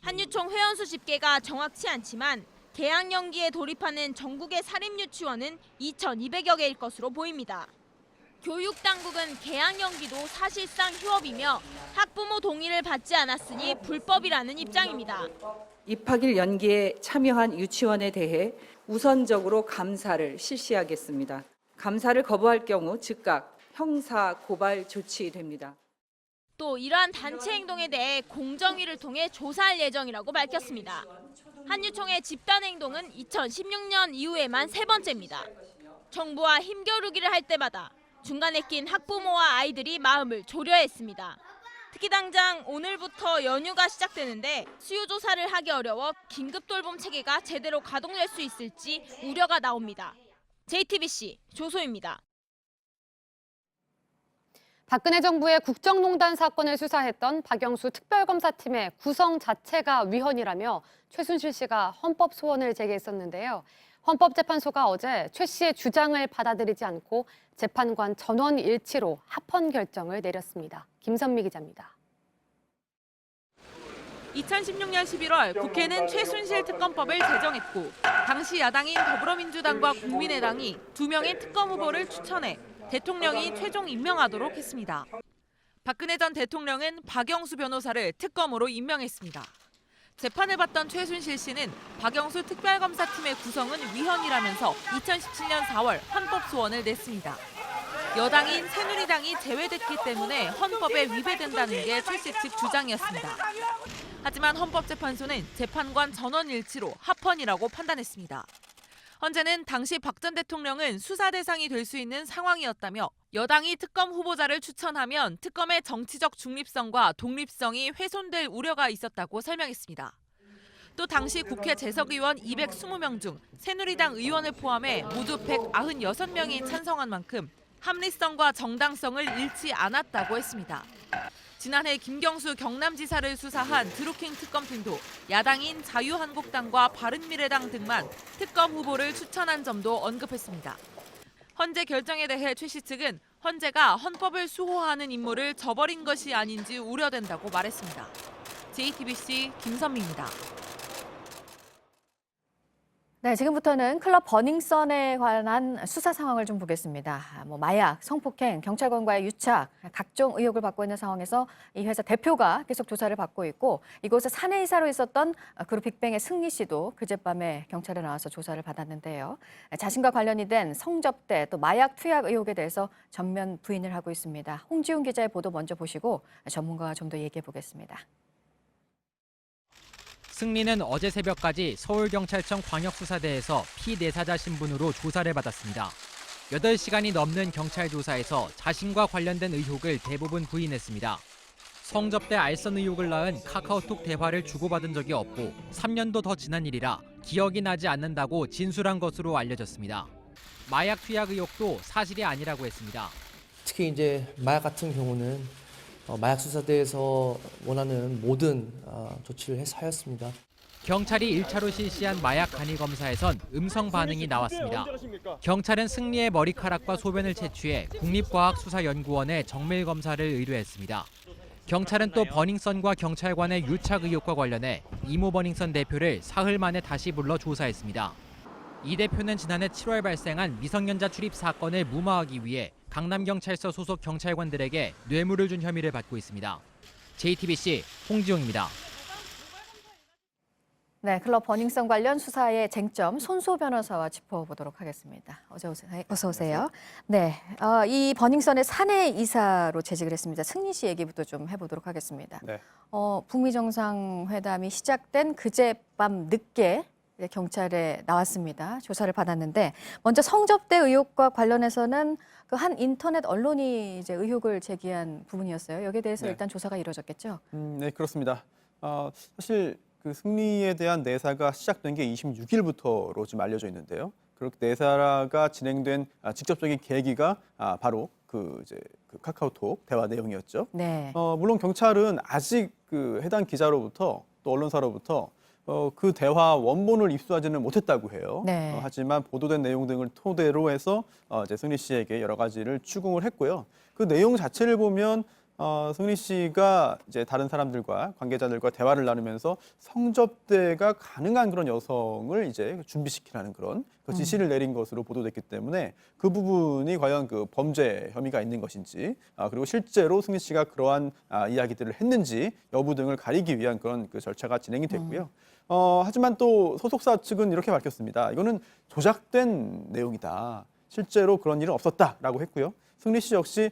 한유총 회원수 집계가 정확치 않지만 개학 연기에 돌입하는 전국의 사립유치원은 2,200여 개일 것으로 보입니다. 교육당국은 개학 연기도 사실상 휴업이며 학부모 동의를 받지 않았으니 불법이라는 입장입니다. 입학일 연기에 참여한 유치원에 대해 우선적으로 감사를 실시하겠습니다. 감사를 거부할 경우 즉각 형사 고발 조치됩니다. 또 이러한 단체 행동에 대해 공정위를 통해 조사할 예정이라고 밝혔습니다. 한유총의 집단 행동은 2016년 이후에만 3번째입니다. 정부와 힘겨루기를 할 때마다 중간에 낀 학부모와 아이들이 마음을 졸여야 했습니다. 특히 당장 오늘부터 연휴가 시작되는데 수요 조사를 하기 어려워 긴급 돌봄 체계가 제대로 가동될 수 있을지 우려가 나옵니다. JTBC 조소입니다. 박근혜 정부의 국정농단 사건을 수사했던 박영수 특별검사팀의 구성 자체가 위헌이라며 최순실 씨가 헌법 소원을 제기했었는데요. 헌법재판소가 어제 최 씨의 주장을 받아들이지 않고 재판관 전원 일치로 합헌 결정을 내렸습니다. 김선미 기자입니다. 2016년 11월 국회는 최순실 특검법을 제정했고 당시 야당인 더불어민주당과 국민의당이 2명의 특검 후보를 추천해 대통령이 최종 임명하도록 했습니다. 박근혜 전 대통령은 박영수 변호사를 특검으로 임명했습니다. 재판을 받던 최순실 씨는 박영수 특별검사팀의 구성은 위헌이라면서 2017년 4월 헌법 소원을 냈습니다. 여당인 새누리당이 제외됐기 때문에 헌법에 위배된다는 게 최 씨 측 주장이었습니다. 하지만 헌법재판소는 재판관 전원 일치로 합헌이라고 판단했습니다. 헌재는 당시 박 전 대통령은 수사 대상이 될 수 있는 상황이었다며 여당이 특검 후보자를 추천하면 특검의 정치적 중립성과 독립성이 훼손될 우려가 있었다고 설명했습니다. 또 당시 국회 재석의원 220명 중 새누리당 의원을 포함해 모두 196명이 찬성한 만큼 합리성과 정당성을 잃지 않았다고 했습니다. 지난해 김경수 경남지사를 수사한 드루킹 특검팀도 야당인 자유한국당과 바른미래당 등만 특검 후보를 추천한 점도 언급했습니다. 헌재 결정에 대해 최 씨 측은 헌재가 헌법을 수호하는 임무를 저버린 것이 아닌지 우려된다고 말했습니다. JTBC 김선미입니다. 네, 지금부터는 클럽 버닝썬에 관한 수사 상황을 좀 보겠습니다. 마약, 성폭행, 경찰관과의 유착, 각종 의혹을 받고 있는 상황에서 이 회사 대표가 계속 조사를 받고 있고 이곳에 사내이사로 있었던 그룹 빅뱅의 승리 씨도 그젯밤에 경찰에 나와서 조사를 받았는데요. 자신과 관련이 된 성접대 또 마약 투약 의혹에 대해서 전면 부인을 하고 있습니다. 홍지훈 기자의 보도 먼저 보시고 전문가와 좀 더 얘기해 보겠습니다. 승리는 어제 새벽까지 서울경찰청 광역수사대에서 피내사자 신분으로 조사를 받았습니다. 8시간이 넘는 경찰 조사에서 자신과 관련된 의혹을 대부분 부인했습니다. 성접대 알선 의혹을 낳은 카카오톡 대화를 주고받은 적이 없고 3년도 더 지난 일이라 기억이 나지 않는다고 진술한 것으로 알려졌습니다. 마약 투약 의혹도 사실이 아니라고 했습니다. 특히 이제 마약 같은 경우는 마약 수사대에서 원하는 모든 조치를 하였습니다. 경찰이 1차로 실시한 마약 간이 검사에선 음성 반응이 나왔습니다. 경찰은 승리의 머리카락과 소변을 채취해 국립과학수사연구원에 정밀 검사를 의뢰했습니다. 경찰은 또 버닝썬과 경찰관의 유착 의혹과 관련해 이모 버닝썬 대표를 사흘 만에 다시 불러 조사했습니다. 이 대표는 지난해 7월 발생한 미성년자 출입 사건을 무마하기 위해 강남경찰서 소속 경찰관들에게 뇌물을 준 혐의를 받고 있습니다. JTBC 홍지용입니다. 네, 클럽 버닝썬 관련 수사의 쟁점 손소 변호사와 짚어보도록 하겠습니다. 어서 오세요. 네, 이 버닝썬의 사내 이사로 재직을 했습니다. 승리 씨 얘기부터 좀 해보도록 하겠습니다. 네. 북미 정상회담이 시작된 그제밤 늦게 경찰에 나왔습니다. 조사를 받았는데 먼저 성접대 의혹과 관련해서는 그 한 인터넷 언론이 이제 의혹을 제기한 부분이었어요. 여기에 대해서 네. 일단 조사가 이루어졌겠죠? 네, 그렇습니다. 사실 그 승리에 대한 내사가 시작된 게 26일부터로 지금 알려져 있는데요. 그렇게 내사가 진행된 직접적인 계기가 바로 그 카카오톡 대화 내용이었죠. 네. 물론 경찰은 아직 그 해당 기자로부터 또 언론사로부터 그 대화 원본을 입수하지는 못했다고 해요. 네. 하지만 보도된 내용 등을 토대로 해서 이제 승리 씨에게 여러 가지를 추궁을 했고요. 그 내용 자체를 보면 승리 씨가 이제 다른 사람들과 관계자들과 대화를 나누면서 성접대가 가능한 그런 여성을 이제 준비시키라는 그런 그 지시를 내린 것으로 보도됐기 때문에 그 부분이 과연 그 범죄 혐의가 있는 것인지 그리고 실제로 승리 씨가 그러한 이야기들을 했는지 여부 등을 가리기 위한 그런 그 절차가 진행이 됐고요. 하지만 또 소속사 측은 이렇게 밝혔습니다. 이거는 조작된 내용이다. 실제로 그런 일은 없었다라고 했고요. 승리 씨 역시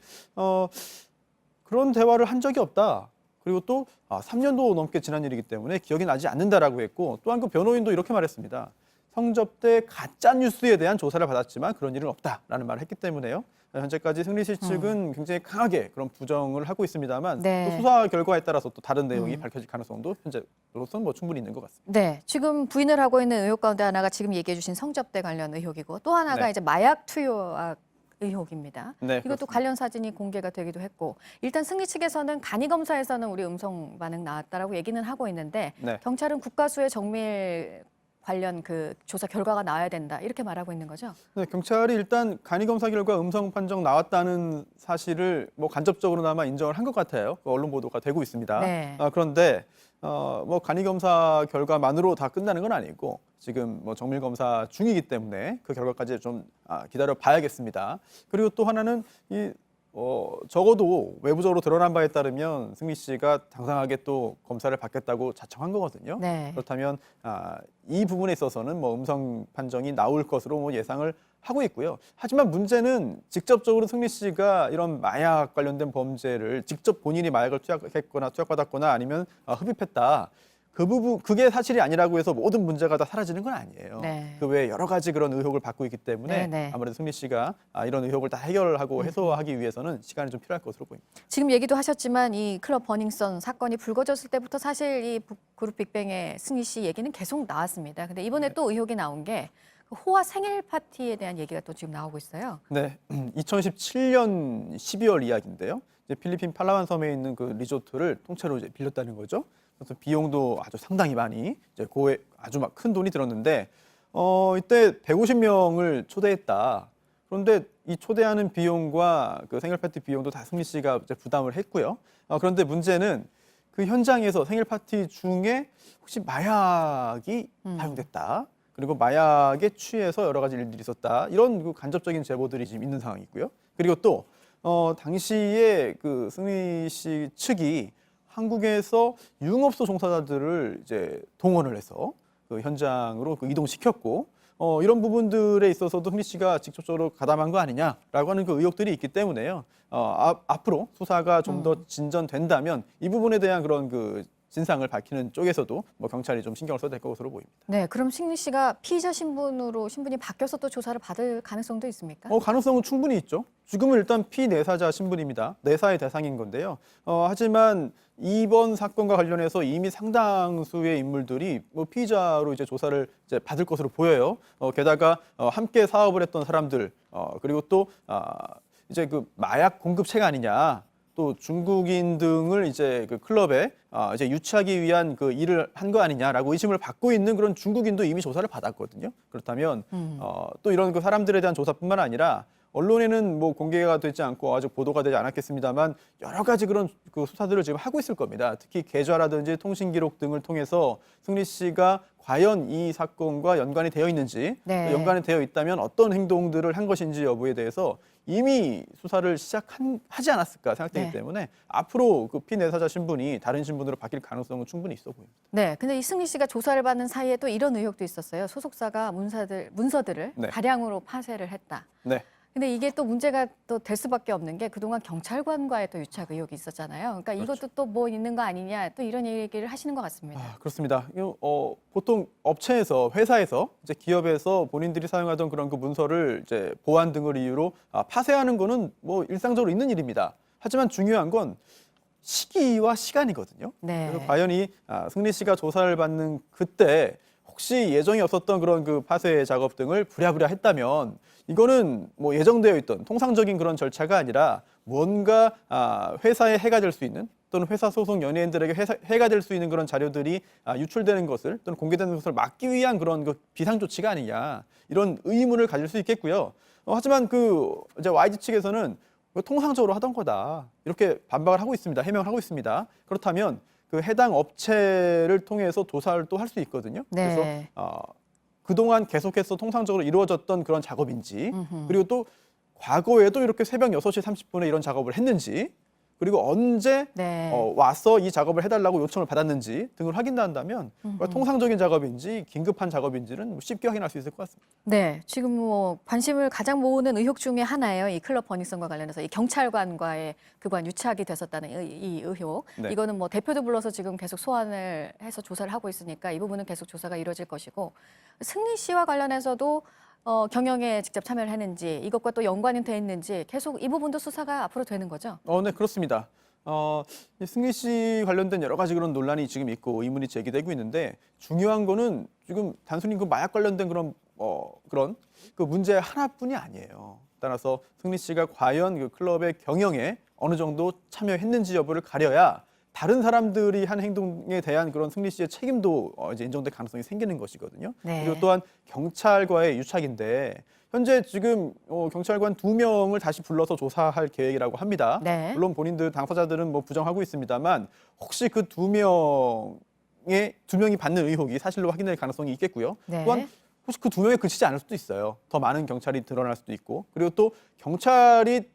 그런 대화를 한 적이 없다. 그리고 또 3년도 넘게 지난 일이기 때문에 기억이 나지 않는다라고 했고 또한 그 변호인도 이렇게 말했습니다. 성접대 가짜 뉴스에 대한 조사를 받았지만 그런 일은 없다라는 말을 했기 때문에요. 현재까지 승리 씨 측은 굉장히 강하게 그런 부정을 하고 있습니다만 네. 또 수사 결과에 따라서 또 다른 내용이 밝혀질 가능성도 현재로서는 뭐 충분히 있는 것 같습니다. 네, 지금 부인을 하고 있는 의혹 가운데 하나가 지금 얘기해 주신 성접대 관련 의혹이고 또 하나가 네. 이제 마약 투약 의혹입니다. 네, 이것도 그렇습니다. 관련 사진이 공개가 되기도 했고 일단 승리 측에서는 간이 검사에서는 우리 음성 반응 나왔다라고 얘기는 하고 있는데 네. 경찰은 국가수의 정밀 관련 그 조사 결과가 나와야 된다 이렇게 말하고 있는 거죠? 네, 경찰이 일단 간이 검사 결과 음성 판정 나왔다는 사실을 뭐 간접적으로나마 인정을 한 것 같아요. 그 언론 보도가 되고 있습니다. 네. 그런데 뭐 간이 검사 결과만으로 다 끝나는 건 아니고 지금 뭐 정밀 검사 중이기 때문에 그 결과까지 좀 기다려 봐야겠습니다. 그리고 또 하나는 적어도 외부적으로 드러난 바에 따르면 승리 씨가 당당하게 또 검사를 받겠다고 자청한 거거든요. 네. 그렇다면 이 부분에 있어서는 뭐 음성 판정이 나올 것으로 뭐 예상을 하고 있고요. 하지만 문제는 직접적으로 승리 씨가 이런 마약 관련된 범죄를 직접 본인이 마약을 투약했거나 투약받았거나 아니면 흡입했다. 그 그 부분 그게 사실이 아니라고 해서 모든 문제가 다 사라지는 건 아니에요. 네. 그 외에 여러 가지 그런 의혹을 받고 있기 때문에 네네. 아무래도 승리 씨가 이런 의혹을 다 해결하고 해소하기 위해서는 시간이 좀 필요할 것으로 보입니다. 지금 얘기도 하셨지만 이 클럽 버닝썬 사건이 불거졌을 때부터 사실 이 그룹 빅뱅의 승리 씨 얘기는 계속 나왔습니다. 근데 이번에 또 의혹이 나온 게 호화 생일 파티에 대한 얘기가 또 지금 나오고 있어요. 네, 2017년 12월 이야기인데요. 이제 필리핀 팔라완 섬에 있는 그 리조트를 통째로 이제 빌렸다는 거죠. 그래서 비용도 아주 상당히 많이 이제 고에 아주 막 큰 돈이 들었는데 이때 150명을 초대했다. 그런데 이 초대하는 비용과 그 생일 파티 비용도 다 승리 씨가 이제 부담을 했고요. 그런데 문제는 그 현장에서 생일 파티 중에 혹시 마약이 사용됐다. 그리고 마약에 취해서 여러 가지 일들이 있었다. 이런 그 간접적인 제보들이 지금 있는 상황이고요. 그리고 또 당시에 그 승리 씨 측이 한국에서 유흥업소 종사자들을 이제 동원을 해서 그 현장으로 그 이동시켰고 이런 부분들에 있어서도 승리 씨가 직접적으로 가담한 거 아니냐라고 하는 그 의혹들이 있기 때문에요. 앞으로 수사가 좀 더 진전된다면 이 부분에 대한 그런 그 진상을 밝히는 쪽에서도 뭐 경찰이 좀 신경을 써야 될 것으로 보입니다. 네, 그럼 승리 씨가 피의자 신분이 바뀌어서 또 조사를 받을 가능성도 있습니까? 가능성은 충분히 있죠. 지금은 일단 피내사자 신분입니다. 내사의 대상인 건데요. 하지만 이번 사건과 관련해서 이미 상당수의 인물들이 뭐 피의자로 이제 조사를 이제 받을 것으로 보여요. 게다가 함께 사업을 했던 사람들 그리고 또 이제 그 마약 공급체가 아니냐. 또 중국인 등을 이제 그 클럽에 이제 유치하기 위한 그 일을 한 거 아니냐라고 의심을 받고 있는 그런 중국인도 이미 조사를 받았거든요. 그렇다면 또 이런 그 사람들에 대한 조사뿐만 아니라 언론에는 뭐 공개가 되지 않고 아직 보도가 되지 않았겠습니다만 여러 가지 그런 그 수사들을 지금 하고 있을 겁니다. 특히 계좌라든지 통신 기록 등을 통해서 승리 씨가 과연 이 사건과 연관이 되어 있는지, 네. 연관이 되어 있다면 어떤 행동들을 한 것인지 여부에 대해서 이미 수사를 하지 않았을까 생각되기 네. 때문에 앞으로 그 피내사자 신분이 다른 신분으로 바뀔 가능성은 충분히 있어 보입니다. 네, 근데 이 승리 씨가 조사를 받는 사이에 또 이런 의혹도 있었어요. 소속사가 문서들을 네. 다량으로 파쇄를 했다. 네. 근데 이게 또 문제가 또 될 수밖에 없는 게 그동안 경찰관과의 또 유착 의혹이 있었잖아요. 그러니까 이것도 또 뭐 있는 거 아니냐 또 이런 얘기를 하시는 것 같습니다. 그렇습니다. 보통 업체에서 회사에서 이제 기업에서 본인들이 사용하던 그런 그 문서를 이제 보안 등을 이유로 파쇄하는 거는 뭐 일상적으로 있는 일입니다. 하지만 중요한 건 시기와 시간이거든요. 네. 그래서 과연 이 승리 씨가 조사를 받는 그때 혹시 예정이 없었던 그런 그 파쇄 작업 등을 부랴부랴 했다면 이거는 뭐 예정되어 있던 통상적인 그런 절차가 아니라 뭔가 회사에 해가 될 수 있는 또는 회사 소속 연예인들에게 해가 될 수 있는 그런 자료들이 유출되는 것을 또는 공개되는 것을 막기 위한 그런 그 비상 조치가 아니냐 이런 의문을 가질 수 있겠고요. 하지만 그 이제 YG 측에서는 통상적으로 하던 거다 이렇게 반박을 하고 있습니다. 해명을 하고 있습니다. 그렇다면 그 해당 업체를 통해서 조사를 또 할 수 있거든요. 네. 그래서 그동안 계속해서 통상적으로 이루어졌던 그런 작업인지 그리고 또 과거에도 이렇게 새벽 6시 30분에 이런 작업을 했는지 그리고 언제 네. 와서 이 작업을 해달라고 요청을 받았는지 등을 확인한다면 통상적인 작업인지 긴급한 작업인지는 쉽게 확인할 수 있을 것 같습니다. 네, 지금 뭐 관심을 가장 모으는 의혹 중에 하나예요. 이 클럽 버닝썬과 관련해서 이 경찰관과의 그간 유착이 됐었다는 이 의혹. 네. 이거는 뭐 대표도 불러서 지금 계속 소환을 해서 조사를 하고 있으니까 이 부분은 계속 조사가 이루어질 것이고 승리 씨와 관련해서도 경영에 직접 참여를 했는지 이것과 또 연관이 돼 있는지 계속 이 부분도 수사가 앞으로 되는 거죠? 네, 그렇습니다. 승리 씨 관련된 여러 가지 그런 논란이 지금 있고 의문이 제기되고 있는데 중요한 거는 지금 단순히 그 마약 관련된 그런 그 문제 하나뿐이 아니에요. 따라서 승리 씨가 과연 그 클럽의 경영에 어느 정도 참여했는지 여부를 가려야 다른 사람들이 한 행동에 대한 그런 승리 씨의 책임도 이제 인정될 가능성이 생기는 것이거든요. 네. 그리고 또한 경찰과의 유착인데 현재 지금 경찰관 2명을 다시 불러서 조사할 계획이라고 합니다. 네. 물론 본인들 당사자들은 뭐 부정하고 있습니다만 혹시 그 2명이 받는 의혹이 사실로 확인될 가능성이 있겠고요. 네. 또한 혹시 그 2명에 그치지 않을 수도 있어요. 더 많은 경찰이 드러날 수도 있고 그리고 또 경찰이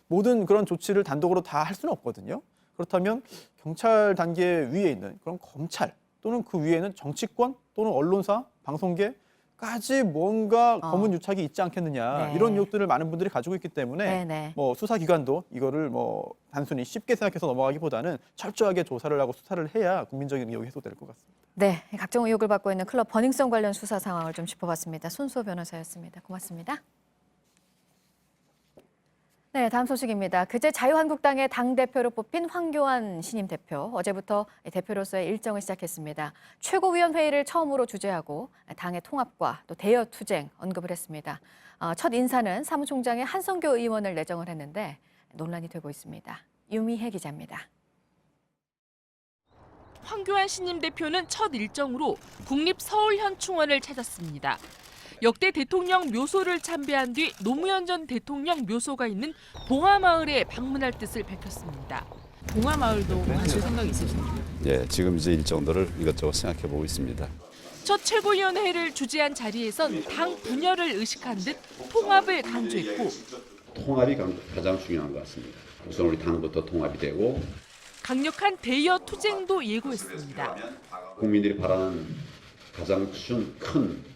모든 그런 조치를 단독으로 다 할 수는 없거든요. 그렇다면 경찰 단계 위에 있는 그런 검찰 또는 그 위에는 정치권 또는 언론사, 방송계까지 까지 뭔가 검은 유착이 있지 않겠느냐 네. 이런 의혹들을 많은 분들이 가지고 있기 때문에 네네. 뭐 수사기관도 이거를 뭐 단순히 쉽게 생각해서 넘어가기보다는 철저하게 조사를 하고 수사를 해야 국민적인 의혹이 해소될 것 같습니다. 네, 각종 의혹을 받고 있는 클럽 버닝썬 관련 수사 상황을 좀 짚어봤습니다. 손수호 변호사였습니다. 고맙습니다. 네, 다음 소식입니다. 그제 자유한국당의 당대표로 뽑힌 황교안 신임 대표, 어제부터 대표로서의 일정을 시작했습니다. 최고위원회의를 처음으로 주재하고 당의 통합과 또 대여 투쟁 언급을 했습니다. 첫 인사는 사무총장의 한성교 의원을 내정을 했는데 논란이 되고 있습니다. 유미혜 기자입니다. 황교안 신임 대표는 첫 일정으로 국립서울현충원을 찾았습니다. 역대 대통령 묘소를 참배한 뒤 노무현 전 대통령 묘소가 있는 봉화마을에 방문할 뜻을 밝혔습니다. 봉화마을도 가실 생각 있으신가요? 예, 지금 이제 일정들을 이것저것 생각해 보고 있습니다. 첫 최고위원회를 주재한 자리에선 당 분열을 의식한 듯 통합을 강조했고 통합이 가장 중요한 것 같습니다. 우선 우리 당부터 통합이 되고 강력한 대여 투쟁도 예고했습니다. 국민들이 바라는 가장 큰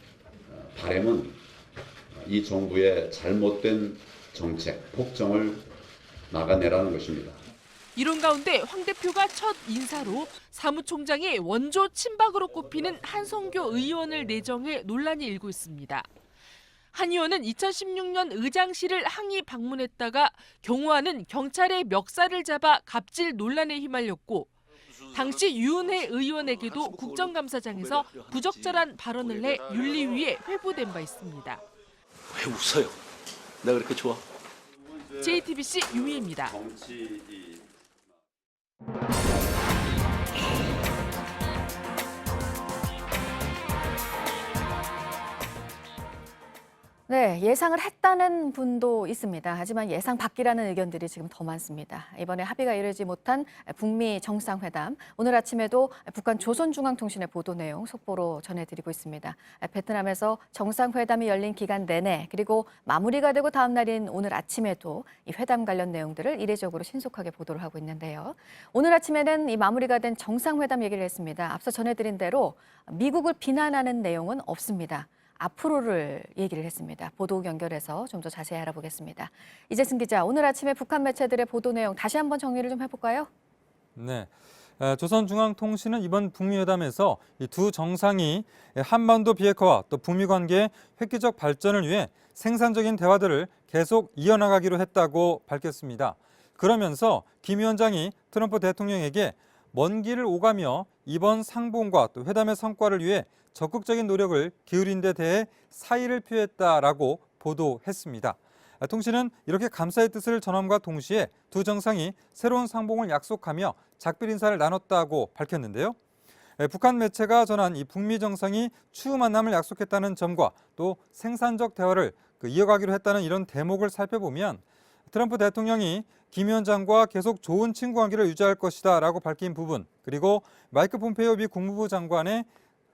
바람은 이 정부의 잘못된 정책, 폭정을 막아내라는 것입니다. 이런 가운데 황 대표가 첫 인사로 사무총장이 원조 친박으로 꼽히는 한성교 의원을 내정해 논란이 일고 있습니다. 한 의원은 2016년 의장실을 항의 방문했다가 경호하는 경찰의 멱살을 잡아 갑질 논란에 휘말렸고 당시 유은혜 의원에게도 국정감사장에서 부적절한 발언을 해 윤리위에 회부된 바 있습니다. 왜 웃어요? 내가 그렇게 좋아? JTBC 유미입니다. 네, 예상을 했다는 분도 있습니다. 하지만 예상 밖이라는 의견들이 지금 더 많습니다. 이번에 합의가 이루어지지 못한 북미 정상회담, 오늘 아침에도 북한 조선중앙통신의 보도 내용 속보로 전해드리고 있습니다. 베트남에서 정상회담이 열린 기간 내내 그리고 마무리가 되고 다음 날인 오늘 아침에도 이 회담 관련 내용들을 이례적으로 신속하게 보도를 하고 있는데요. 오늘 아침에는 이 마무리가 된 정상회담 얘기를 했습니다. 앞서 전해드린 대로 미국을 비난하는 내용은 없습니다. 앞으로를 얘기를 했습니다. 보도 연결해서 좀 더 자세히 알아보겠습니다. 이재승 기자, 오늘 아침에 북한 매체들의 보도 내용 다시 한번 정리를 좀 해볼까요? 네. 조선중앙통신은 이번 북미 회담에서 이 두 정상이 한반도 비핵화와 또 북미 관계의 획기적 발전을 위해 생산적인 대화들을 계속 이어나가기로 했다고 밝혔습니다. 그러면서 김 위원장이 트럼프 대통령에게 먼 길을 오가며 이번 상봉과 또 회담의 성과를 위해 적극적인 노력을 기울인 데 대해 사의를 표했다라고 보도했습니다. 통신은 이렇게 감사의 뜻을 전함과 동시에 두 정상이 새로운 상봉을 약속하며 작별 인사를 나눴다고 밝혔는데요. 북한 매체가 전한 이 북미 정상이 추후 만남을 약속했다는 점과 또 생산적 대화를 이어가기로 했다는 이런 대목을 살펴보면 트럼프 대통령이 김 위원장과 계속 좋은 친구 관계를 유지할 것이다 라고 밝힌 부분, 그리고 마이크 폼페이오 미 국무부 장관의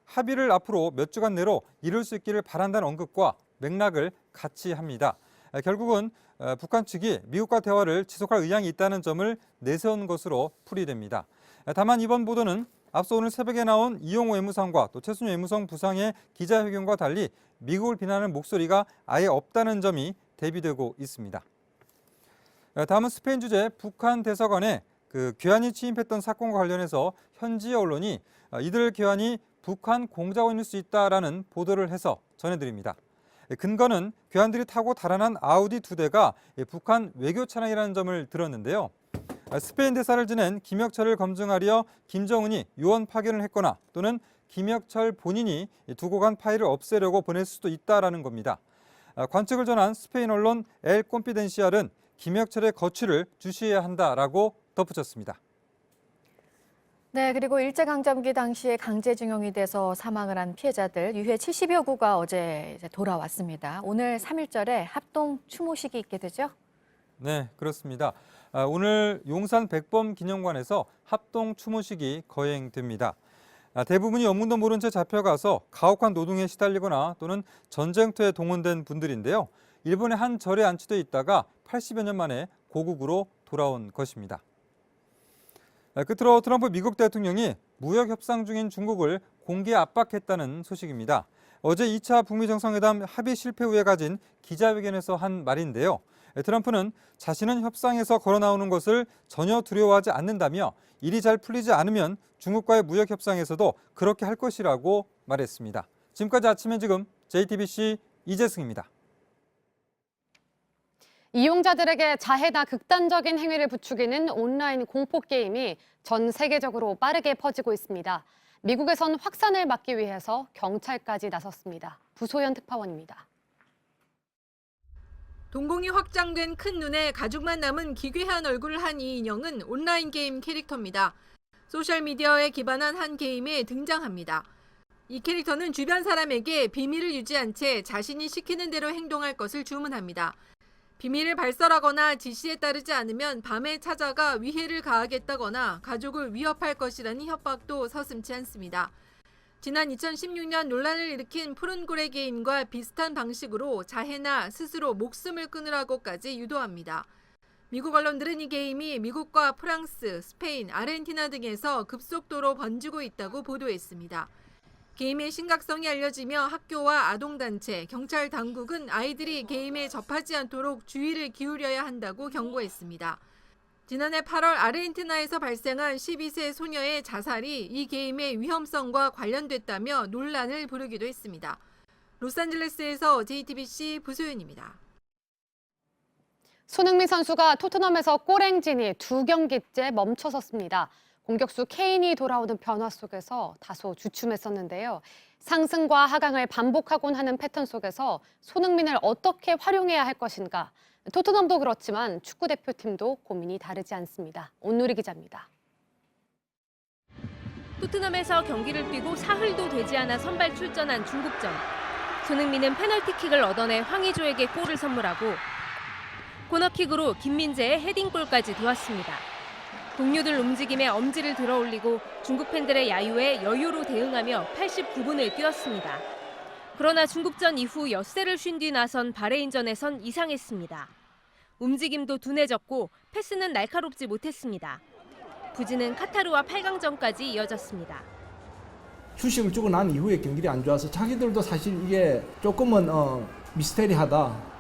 합의를 앞으로 몇 주간 내로 이룰 수 있기를 바란다는 언급과 맥락을 같이 합니다. 결국은 북한 측이 미국과 대화를 지속할 의향이 있다는 점을 내세운 것으로 풀이됩니다. 다만 이번 보도는 앞서 오늘 새벽에 나온 이용호 외무상과 또 최순실 외무성 부상의 기자회견과 달리 미국을 비난하는 목소리가 아예 없다는 점이 대비되고 있습니다. 다음은 스페인 주재 북한 대사관에 괴한이 침입했던 사건과 관련해서 현지 언론이 이들 괴한이 북한 공작원일 수 있다라는 보도를 해서 전해드립니다. 근거는 괴한들이 타고 달아난 아우디 2대가 북한 외교 차량이라는 점을 들었는데요. 스페인 대사를 지낸 김혁철을 검증하려 김정은이 요원 파견을 했거나 또는 김혁철 본인이 두고 간 파일을 없애려고 보낼 수도 있다라는 겁니다. 관측을 전한 스페인 언론 엘 콤피덴시알은 김혁철의 거취를 주시해야 한다라고 덧붙였습니다. 네, 그리고 일제강점기 당시에 강제징용이 돼서 사망을 한 피해자들 유해 70여 구가 어제 돌아왔습니다. 오늘 3.1절에 합동 추모식이 있게 되죠? 네, 그렇습니다. 오늘 용산 백범기념관에서 합동 추모식이 거행됩니다. 대부분이 영문도 모른 채 잡혀가서 가혹한 노동에 시달리거나 또는 전쟁터에 동원된 분들인데요. 일본의 한 절에 안치돼 있다가 80여 년 만에 고국으로 돌아온 것입니다. 끝으로 트럼프 미국 대통령이 무역 협상 중인 중국을 공개 압박했다는 소식입니다. 어제 2차 북미 정상회담 합의 실패 후에 가진 기자회견에서 한 말인데요. 트럼프는 자신은 협상에서 걸어나오는 것을 전혀 두려워하지 않는다며 일이 잘 풀리지 않으면 중국과의 무역 협상에서도 그렇게 할 것이라고 말했습니다. 지금까지 아침엔 지금 JTBC 이재승입니다. 이용자들에게 자해나 극단적인 행위를 부추기는 온라인 공포게임이 전 세계적으로 빠르게 퍼지고 있습니다. 미국에선 확산을 막기 위해서 경찰까지 나섰습니다. 부소연 특파원입니다. 동공이 확장된 큰 눈에 가죽만 남은 기괴한 얼굴을 한 이 인형은 온라인 게임 캐릭터입니다. 소셜미디어에 기반한 한 게임에 등장합니다. 이 캐릭터는 주변 사람에게 비밀을 유지한 채 자신이 시키는 대로 행동할 것을 주문합니다. 비밀을 발설하거나 지시에 따르지 않으면 밤에 찾아가 위해를 가하겠다거나 가족을 위협할 것이라는 협박도 서슴지 않습니다. 지난 2016년 논란을 일으킨 푸른고래 게임과 비슷한 방식으로 자해나 스스로 목숨을 끊으라고까지 유도합니다. 미국 언론들은 이 게임이 미국과 프랑스, 스페인, 아르헨티나 등에서 급속도로 번지고 있다고 보도했습니다. 게임의 심각성이 알려지며 학교와 아동단체, 경찰 당국은 아이들이 게임에 접하지 않도록 주의를 기울여야 한다고 경고했습니다. 지난해 8월 아르헨티나에서 발생한 12세 소녀의 자살이 이 게임의 위험성과 관련됐다며 논란을 부르기도 했습니다. 로스앤젤레스에서 JTBC 부소연입니다. 손흥민 선수가 토트넘에서 골행진이 2경기째 멈춰섰습니다. 공격수 케인이 돌아오는 변화 속에서 다소 주춤했었는데요. 상승과 하강을 반복하곤 하는 패턴 속에서 손흥민을 어떻게 활용해야 할 것인가. 토트넘도 그렇지만 축구대표팀도 고민이 다르지 않습니다. 온누리 기자입니다. 토트넘에서 경기를 뛰고 사흘도 되지 않아 선발 출전한 중국전. 손흥민은 페널티킥을 얻어내 황의조에게 골을 선물하고 코너킥으로 김민재의 헤딩골까지 도왔습니다. 동료들 움직임에 엄지를 들어올리고 중국 팬들의 야유에 여유로 대응하며 89분을 뛰었습니다. 그러나 중국전 이후 엿새를 쉰 뒤 나선 바레인전에선 이상했습니다. 움직임도 둔해졌고 패스는 날카롭지 못했습니다. 부진은 카타르와 8강전까지 이어졌습니다. 휴식을 주고 난 이후에 경기력이 안 좋아서 자기들도 사실 이게 조금은 미스테리하다.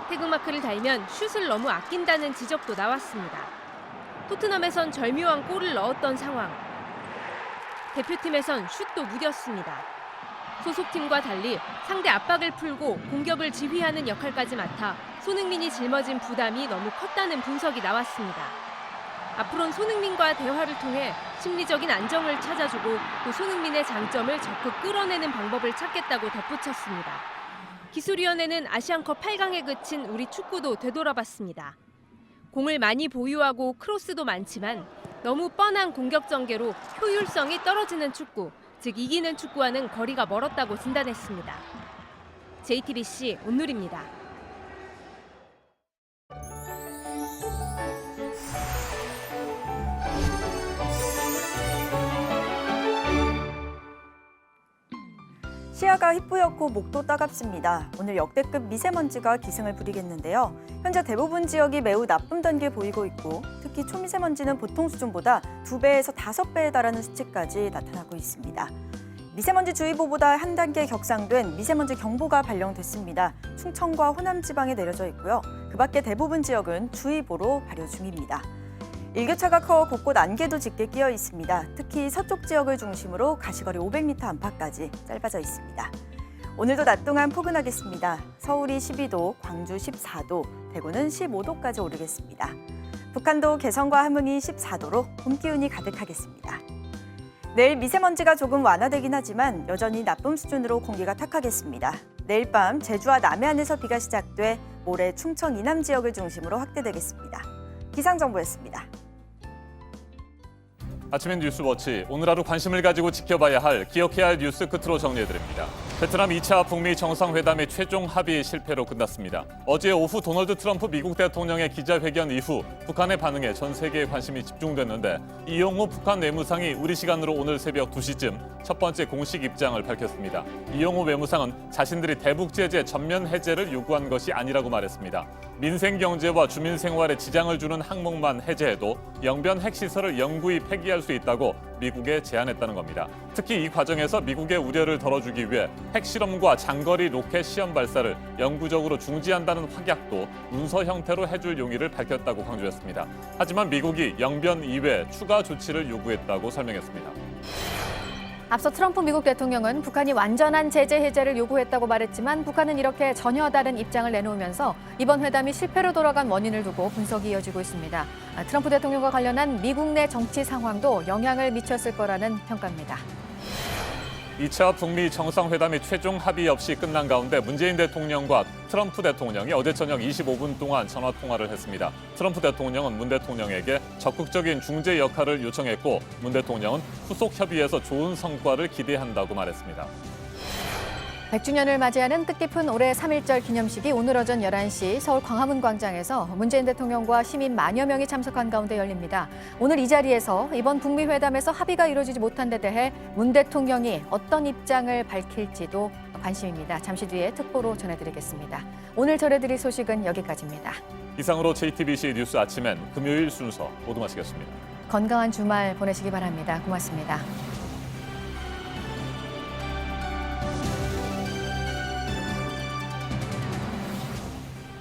태극마크를 달면 슛을 너무 아낀다는 지적도 나왔습니다. 토트넘에선 절묘한 골을 넣었던 상황. 대표팀에선 슛도 무뎠습니다. 소속팀과 달리 상대 압박을 풀고 공격을 지휘하는 역할까지 맡아 손흥민이 짊어진 부담이 너무 컸다는 분석이 나왔습니다. 앞으로는 손흥민과 대화를 통해 심리적인 안정을 찾아주고 또 손흥민의 장점을 적극 끌어내는 방법을 찾겠다고 덧붙였습니다. 기술위원회는 아시안컵 8강에 그친 우리 축구도 되돌아봤습니다. 공을 많이 보유하고 크로스도 많지만 너무 뻔한 공격 전개로 효율성이 떨어지는 축구, 즉 이기는 축구와는 거리가 멀었다고 진단했습니다. JTBC 온누리입니다. 시야가 희뿌옇고 목도 따갑습니다. 오늘 역대급 미세먼지가 기승을 부리겠는데요. 현재 대부분 지역이 매우 나쁨 단계에 보이고 있고 특히 초미세먼지는 보통 수준보다 2배에서 5배에 달하는 수치까지 나타나고 있습니다. 미세먼지 주의보보다 한 단계 격상된 미세먼지 경보가 발령됐습니다. 충청과 호남 지방에 내려져 있고요. 그 밖에 대부분 지역은 주의보로 발효 중입니다. 일교차가 커 곳곳 안개도 짙게 끼어 있습니다. 특히 서쪽 지역을 중심으로 가시거리 500m 안팎까지 짧아져 있습니다. 오늘도 낮 동안 포근하겠습니다. 서울이 12도, 광주 14도, 대구는 15도까지 오르겠습니다. 북한도 개성과 함흥이 14도로 봄 기운이 가득하겠습니다. 내일 미세먼지가 조금 완화되긴 하지만 여전히 나쁨 수준으로 공기가 탁하겠습니다. 내일 밤 제주와 남해안에서 비가 시작돼 모레 충청 이남 지역을 중심으로 확대되겠습니다. 기상정보였습니다. 아침엔 뉴스워치, 오늘 하루 관심을 가지고 지켜봐야 할, 기억해야 할 뉴스 끝으로 정리해드립니다. 베트남 2차 북미 정상회담의 최종 합의 실패로 끝났습니다. 어제 오후 도널드 트럼프 미국 대통령의 기자회견 이후 북한의 반응에 전 세계의 관심이 집중됐는데 이용호 북한 외무상이 우리 시간으로 오늘 새벽 2시쯤 첫 번째 공식 입장을 밝혔습니다. 이용호 외무상은 자신들이 대북 제재 전면 해제를 요구한 것이 아니라고 말했습니다. 민생 경제와 주민 생활에 지장을 주는 항목만 해제해도 영변 핵시설을 영구히 폐기할 수 있다고 미국에 제안했다는 겁니다. 특히 이 과정에서 미국의 우려를 덜어주기 위해 핵실험과 장거리 로켓 시험 발사를 영구적으로 중지한다는 확약도 문서 형태로 해줄 용의를 밝혔다고 강조했습니다. 하지만 미국이 영변 이외 추가 조치를 요구했다고 설명했습니다. 앞서 트럼프 미국 대통령은 북한이 완전한 제재 해제를 요구했다고 말했지만 북한은 이렇게 전혀 다른 입장을 내놓으면서 이번 회담이 실패로 돌아간 원인을 두고 분석이 이어지고 있습니다. 트럼프 대통령과 관련한 미국 내 정치 상황도 영향을 미쳤을 거라는 평가입니다. 2차 북미 정상회담이 최종 합의 없이 끝난 가운데 문재인 대통령과 트럼프 대통령이 어제 저녁 25분 동안 전화 통화를 했습니다. 트럼프 대통령은 문 대통령에게 적극적인 중재 역할을 요청했고 문 대통령은 후속 협의에서 좋은 성과를 기대한다고 말했습니다. 100주년을 맞이하는 뜻깊은 올해 3.1절 기념식이 오늘 오전 11시 서울 광화문 광장에서 문재인 대통령과 시민 만여 명이 참석한 가운데 열립니다. 오늘 이 자리에서 이번 북미 회담에서 합의가 이루어지지 못한 데 대해 문 대통령이 어떤 입장을 밝힐지도 관심입니다. 잠시 뒤에 특보로 전해드리겠습니다. 오늘 전해드릴 소식은 여기까지입니다. 이상으로 JTBC 뉴스 아침엔 금요일 순서 모두 마치겠습니다. 건강한 주말 보내시기 바랍니다. 고맙습니다.